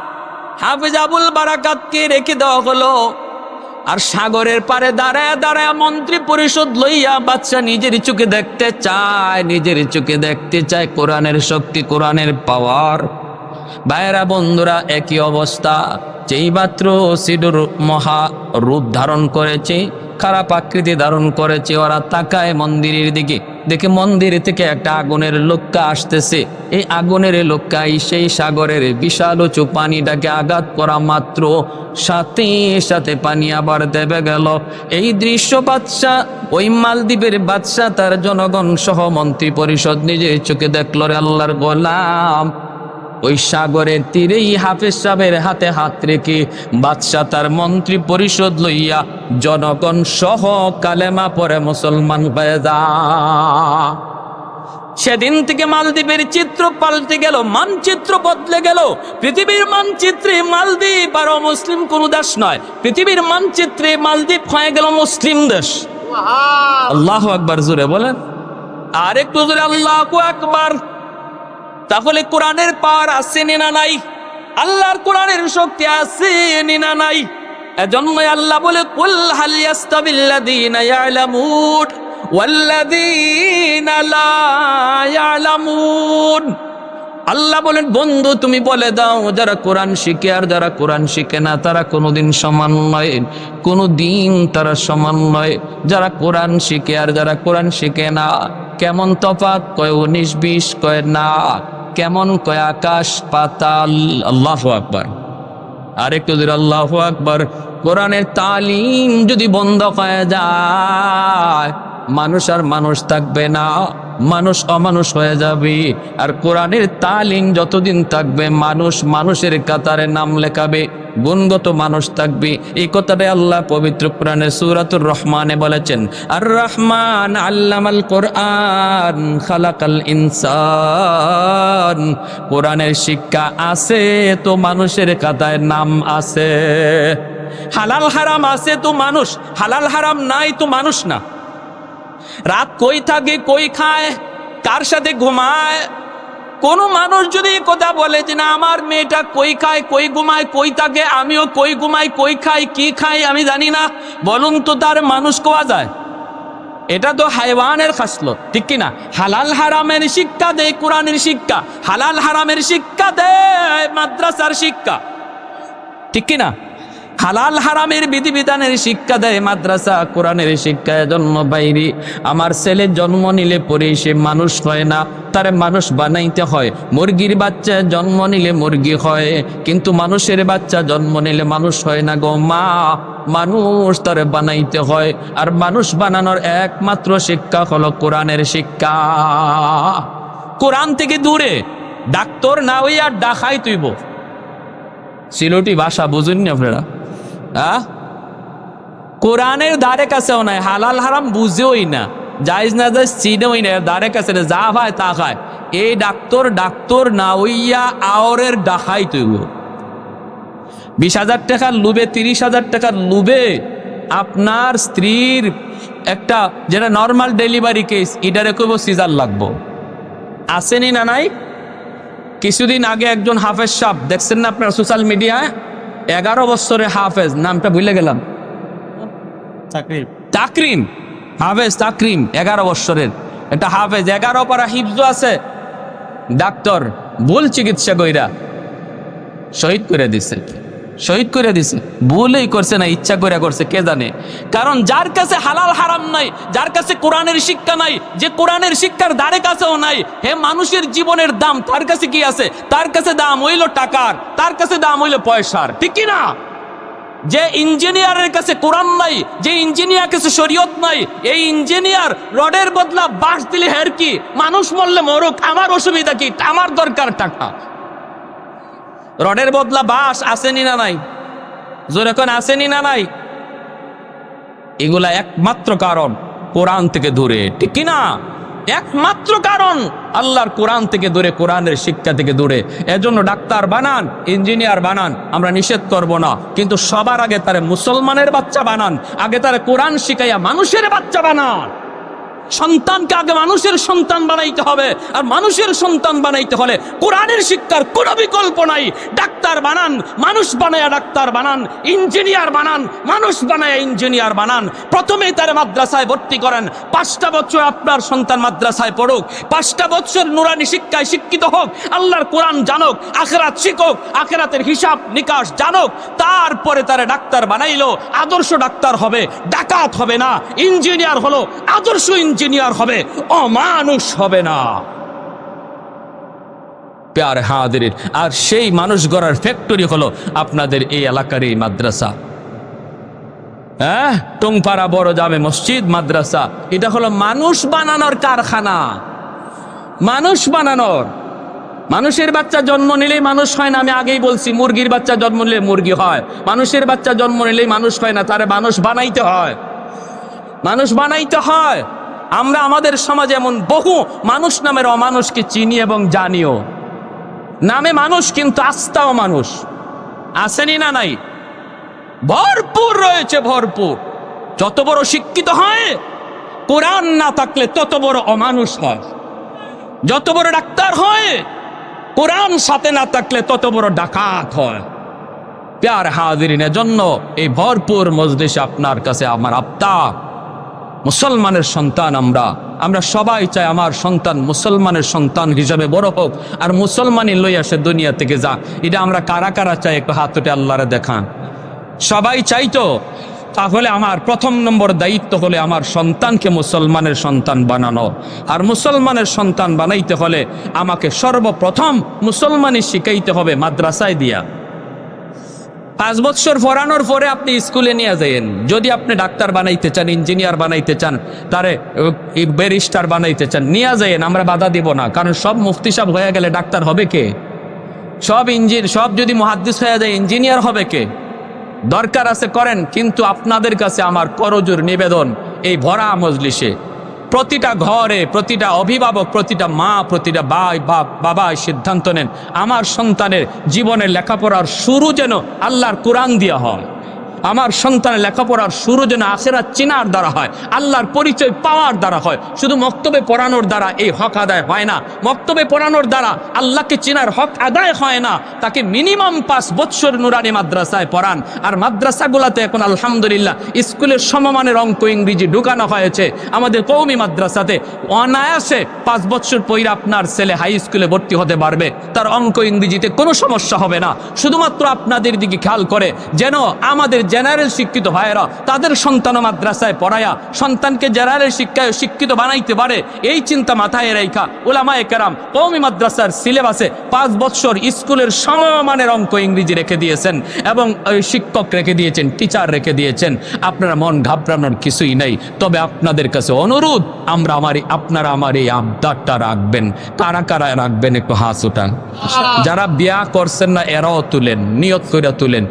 হাফেজ আবুল বারাকাতকে রেখে দেওয়া হলো। আর সাগরের পারে দাঁড়ায় দাঁড়ায় মন্ত্রী পরিষদ লইয়া বাদশা নিজের চোখে দেখতে চায় কোরআনের শক্তি, কোরআনের পাওয়ার। ভাইরা বন্ধুরা, একই অবস্থা। যেই মাত্র সিডর মহা রূপ ধারণ করেছে, খারাপ আকৃতি ধারণ করেছে, ওরা তাকায় মন্দিরের দিকে, দেখে মন্দির থেকে একটা আগুনের লোক্কা আসতেছে। এই আগুনের লোক্কা সেই সাগরের বিশাল উঁচু পানিটাকে আঘাত করা মাত্র সাথে সাথে পানি আবার দেবে গেল। এই দৃশ্য বাদশা, ওই মালদ্বীপের বাদশা তার জনগণ সহ মন্ত্রী পরিষদ নিজের চোখে দেখল। রে আল্লাহর গোলাম, ওই সাগরের তীরেই হাফেজ সাহেবের হাতে হাত রেখে বাদশা তার মন্ত্রী পরিষদ লইয়া জনগণ সহ কালেমা পড়ে মুসলমান হয়ে যা। সেদিন থেকে মালদ্বীপের চিত্র পাল্টে গেল, মানচিত্র বদলে গেল। পৃথিবীর মানচিত্রে মালদ্বীপ আর মুসলিম কোন দেশ নয়, পৃথিবীর মানচিত্রে মালদ্বীপ হয়ে গেল মুসলিম দেশ। আল্লাহু আকবার, জোরে বলেন আর একটু জোরে, আল্লাহু আকবার। তাহলে কোরআনের পাওয়ার আছে না নাই? আল্লাহর কোরআনের শক্তি আছে না নাই? এজন্য আল্লাহ বলে, কুল হাল ইয়াস্তাবিল্লাযীনা ইয়ালামুন ওয়াল্লাযীনা লা ইয়ালামুন। আল্লাহ বলেন, বন্ধু তুমি বলে দাও, যারা কোরআন শিখে আর যারা কোরআন শিখে না তারা কোনোদিন সমান নয়, কোনোদিন তারা সমান নয়। যারা কোরআন শিখে আর যারা কোরআন শিখে না কেমন তফাৎ? কয় 19-20, কয় না। কেমন কয় আকাশ পাতাল। আল্লাহু আকবার, আরেকটু জোরে আল্লাহু আকবার। কোরআনের তালিম যদি বন্ধ হয়ে যায়, মানুষ আর মানুষ থাকবে না, মানুষ অমানুষ হয়ে যাবে। আর কোরআনের তালিম যতদিন থাকবে, মানুষ মানুষের কাতারে নাম লেখাবে, গুণগত মানুষ থাকবে। এই কথাটাই আল্লাহ পবিত্র কোরআনে সূরাতুর রহমানে বলেছেন, আর রহমান আল্লামাল কোরআন খালাকাল ইনসান। কোরআনের শিক্ষা আছে তো মানুষের কাতায় নাম আছে। হালাল হারাম আছে তো মানুষ, হালাল হারাম নাই তো মানুষ না। রাত কই থাকে, কই খায়, কার সাথে ঘুমায়, কোন মানুষ যদি কথা বলে যে না আমার মেয়েটা কই খায়, কই ঘুমায়, কই থাকে, আমিও কই ঘুমাই, কই খাই, কি খাই আমি জানি না, বলুন তো তার মানুষ কোয়া যায়? এটা তো হাইওয়ানের খাসলত, ঠিক কিনা? হালাল হারামের শিক্ষা দেয় কোরআনের শিক্ষা, হালাল হারামের শিক্ষা দেয় মাদ্রাসার শিক্ষা, ঠিক কিনা? হালাল হারামের বিধিবিধানের শিক্ষা দেয় মাদ্রাসা, কোরআনের শিক্ষা। জন্ম বাইরে আমার ছেলে জন্ম নিলে পরে সে মানুষ হয় না, তারে মানুষ বানাইতে হয়। মুরগির বাচ্চা জন্ম নিলে মুরগি হয়, কিন্তু মানুষের বাচ্চা জন্ম নিলে মানুষ হয় না গো মা, মানুষ তারে বানাইতে হয়। আর মানুষ বানানোর একমাত্র শিক্ষা হলো কোরআনের শিক্ষা। কোরআন থেকে দূরে ডাক্তার না হইয়া ডাকাই তুইব। সিলোটি ভাষা বুঝুন না আপনারা? কোরআনের ধারে কাছেও নাই, হালাল হারাম বুঝেওই না, জায়েজ না জায়েজ চিনেওই না, ধারে কাছে যা ভাই তা খায়। এই ডাক্তার না হইয়া আওরের ডাকাই তুইব। 20,000 টাকার লুবে, 30,000 টাকার লুবে আপনার স্ত্রীর একটা যেটা নর্মাল ডেলিভারি কেস, এটারে কইব সিজার লাগবো। আসেনি না নাই? কিছুদিন আগে একজন হাফেজ সাহেব দেখছেন না আপনার সোশ্যাল মিডিয়ায়, 11 বছরের হাফেজ, নামটা ভুলে গেলাম, তাকরিম, হাফেজ তাকরিম, 11 বছরের একটা হাফেজ, 11 পারা হিফজ আছে, ডাক্তার ভুল চিকিৎসা কইরা শহীদ করে দিছে, শহীদ করে দিছে। ভুলই করছে না, ইচ্ছা করে করছে, কে জানে। কারণ যার কাছে হালাল হারাম নাই, যার কাছে কোরআনের শিক্ষা নাই, যে কোরআনের শিক্ষার ধারে কাছেও নাই, হে মানুষের জীবনের দাম তার কাছে কি আছে? তার কাছে দাম হইল টাকার, তার কাছে দাম হইল পয়সার, ঠিক কি না? যে ইঞ্জিনিয়ারের কাছে কোরআন নাই, যে ইঞ্জিনিয়ার কাছে শরীয়ত নাই, এই ইঞ্জিনিয়ার রডের বদলা বাঁশ দিলে হের কি? মানুষ মরলে মরুক, আমার অসুবিধা কি? আমার দরকার টাকা। রডের বদলা বাঁশ আসেনি না নাই? জোরে কোন আসেনি না নাই? এগুলা একমাত্র কারণ কোরআন থেকে দূরে, ঠিক কিনা? একমাত্র কারণ আল্লাহর কোরআন থেকে দূরে, কোরআনের শিক্ষা থেকে দূরে। এজন্য ডাক্তার বানান, ইঞ্জিনিয়ার বানান, আমরা নিষেধ করব না, কিন্তু সবার আগে তারে মুসলমানের বাচ্চা বানান, আগে তারে কোরআন শিখাইয়া মানুষের বাচ্চা বানান। সন্তানকে আগে মানুষের সন্তান বানাইতে হবে, আর মানুষের সন্তান বানাইতে হলে কোরআনের শিক্ষার কোনো বিকল্প নাই। ডাক্তার বানান, মানুষ বানায়া ডাক্তার বানান, ইঞ্জিনিয়ার বানান, মানুষ বানায়া ইঞ্জিনিয়ার বানান। প্রথমেই তার মাদ্রাসায় ভর্তি করেন, 5টা বছর আপনার সন্তান মাদ্রাসায় পড়ুক, 5টা বছর নুরানি শিক্ষায় শিক্ষিত হোক, আল্লাহর কোরআন জানুক, আখিরাত শিখুক, আখিরাতের হিসাব নিকাশ জানুক, তারপরে তারে ডাক্তার বানাইলো, আদর্শ ডাক্তার হবে, ডাকাত হবে না। ইঞ্জিনিয়ার হলো আদর্শ ইঞ্জিনিয়ার হবে, অমানুষ হবে না। প্যার হাদিরিন, আর সেই মানুষ গড়ার ফ্যাক্টরি হলো আপনাদের এই এলাকার এই মাদ্রাসা। টুংপাড়া বড় জামে মসজিদ মাদ্রাসা, এটা হলো মানুষ বানানোর কারখানা, মানুষ বানানোর। মানুষের বাচ্চা জন্ম নিলেই মানুষ হয় না, আমি আগেই বলছি। মুরগির বাচ্চা জন্ম নিলে মুরগি হয়, মানুষের বাচ্চা জন্ম নিলেই মানুষ হয় না, তারে মানুষ বানাইতে হয়, মানুষ বানাইতে হয়। আমরা আমাদের সমাজে এমন বহু মানুষ নামের অমানুষকে চিনি এবং জানিও। নামে মানুষ কিন্তু আস্থাও মানুষ, আসেনি না নাই? ভরপুর রয়েছে, ভরপুর। যত বড় শিক্ষিত হয়, কোরআন না থাকলে তত বড় অমানুষ হয়। যত বড় ডাক্তার হয়, কোরআন সাথে না থাকলে তত বড় ডাকাত হয়। প্যার হাজিরিনের জন্য এই ভরপুর মজলিসে আপনার কাছে আমার আবদার, মুসলমানের সন্তান আমরা সবাই চাই আমার সন্তান মুসলমানের সন্তান হিসাবে বড় হোক, আর মুসলমানই লইয়া সে দুনিয়া থেকে যা। এটা আমরা কারা কারা চাই? একটু হাত উঠে আল্লাহরে দেখান। সবাই চাই তো? তাহলে আমার প্রথম নম্বর দায়িত্ব হলে আমার সন্তানকে মুসলমানের সন্তান বানানো। আর মুসলমানের সন্তান বানাইতে হলে আমাকে সর্বপ্রথম মুসলমানই শিখাইতে হবে মাদ্রাসায় দিয়া। 5 বছর পড়ানোর পরে আপনি স্কুলে নিয়ে যাইয়েন। যদি আপনি ডাক্তার বানাইতে চান, ইঞ্জিনিয়ার বানাইতে চান, তারে ব্যারিস্টার বানাইতে চান, নিয়ে যাইয়েন, আমরা বাধা দিব না। কারণ সব মুফতি সাহেব হয়ে গেলে ডাক্তার হবে কে? সব যদি মুহাদ্দিস হয়ে যায় ইঞ্জিনিয়ার হবে কে? দরকার আছে করেন, কিন্তু আপনাদের কাছে আমার করজোর নিবেদন, এই ভরা মজলিসে প্রতিটা ঘরে, প্রতিটা অভিভাবক, প্রতিটা মা, প্রতিটা বাবা সিদ্ধান্ত নেন আমার সন্তানের জীবনের লেখাপড়ার শুরু যেন আল্লাহর কোরআন দিয়া হয়। আমার সন্তানের লেখাপড়ার শুরু যেন আখিরাত চিনার দ্বারা হয়, আল্লাহর পরিচয় পাওয়ার দ্বারা হয়। শুধু মক্তবে পড়ানোর দ্বারা এই হক আদায় হয় না। মক্তবে পড়ানোর দ্বারা আল্লাহকে চিনার হক আদায় হয় না। তাকে মিনিমাম 5 বছর নুরানি মাদ্রাসায় পড়ান। আর মাদ্রাসাগুলোতে এখন আলহামদুলিল্লাহ স্কুলের সমমানের অঙ্ক ইংরেজি ঢুকানো হয়েছে। আমাদের কওমি মাদ্রাসাতে অনায়াসে 5 বছর পরে আপনার ছেলে হাই স্কুলে ভর্তি হতে পারবে, তার অঙ্ক ইংরেজিতে কোনো সমস্যা হবে না। শুধুমাত্র আপনাদের দিকে খেয়াল করে যেন আমাদের জেনারেল শিক্ষিত ভাইয়েরা তাদের সন্তান মাদ্রাসায় পড়ায়া সন্তানকে জেনারেল শিক্ষায় শিক্ষিত বানাইতে পারে, এই চিন্তা মাথায় রেখা উলামায়ে কেরাম কওমি মাদ্রাসার সিলেবাসে 5 বছর স্কুলের সমমানের অঙ্ক ইংরেজি রেখে দিয়েছেন এবং শিক্ষক রেখে দিয়েছেন, টিচার রেখে দিয়েছেন। আপনারা মন ঘাবড়ানোর কিছুই নেই। তবে আপনাদের কাছে অনুরোধ, আপনারা আমার এই আবদারটা রাখবেন। কারা কারা রাখবেন একটু হাত উঠান। যারা বিয়া করছেন না এরাও তুলেন, নিয়ত করে তুলেন।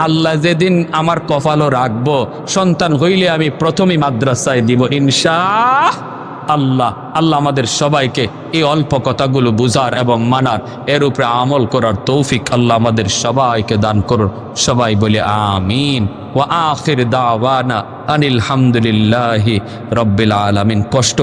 আল্লাহ যেদিন আমার কপালও রাখবো, সন্তান হইলে আমি প্রথমেই মাদ্রাসায় দিব ইনশাআল্লাহ। আল্লাহ আমাদের সবাইকে এই অল্প কথাগুলো বুঝার এবং মানার, এর উপরে আমল করার তৌফিক আল্লাহ আমাদের সবাইকে দান করুন। সবাই বলে আমিন। ওয়া আখির দাওয়ানা আনিল হামদুলিল্লাহি রাব্বিল আলামিন। কষ্ট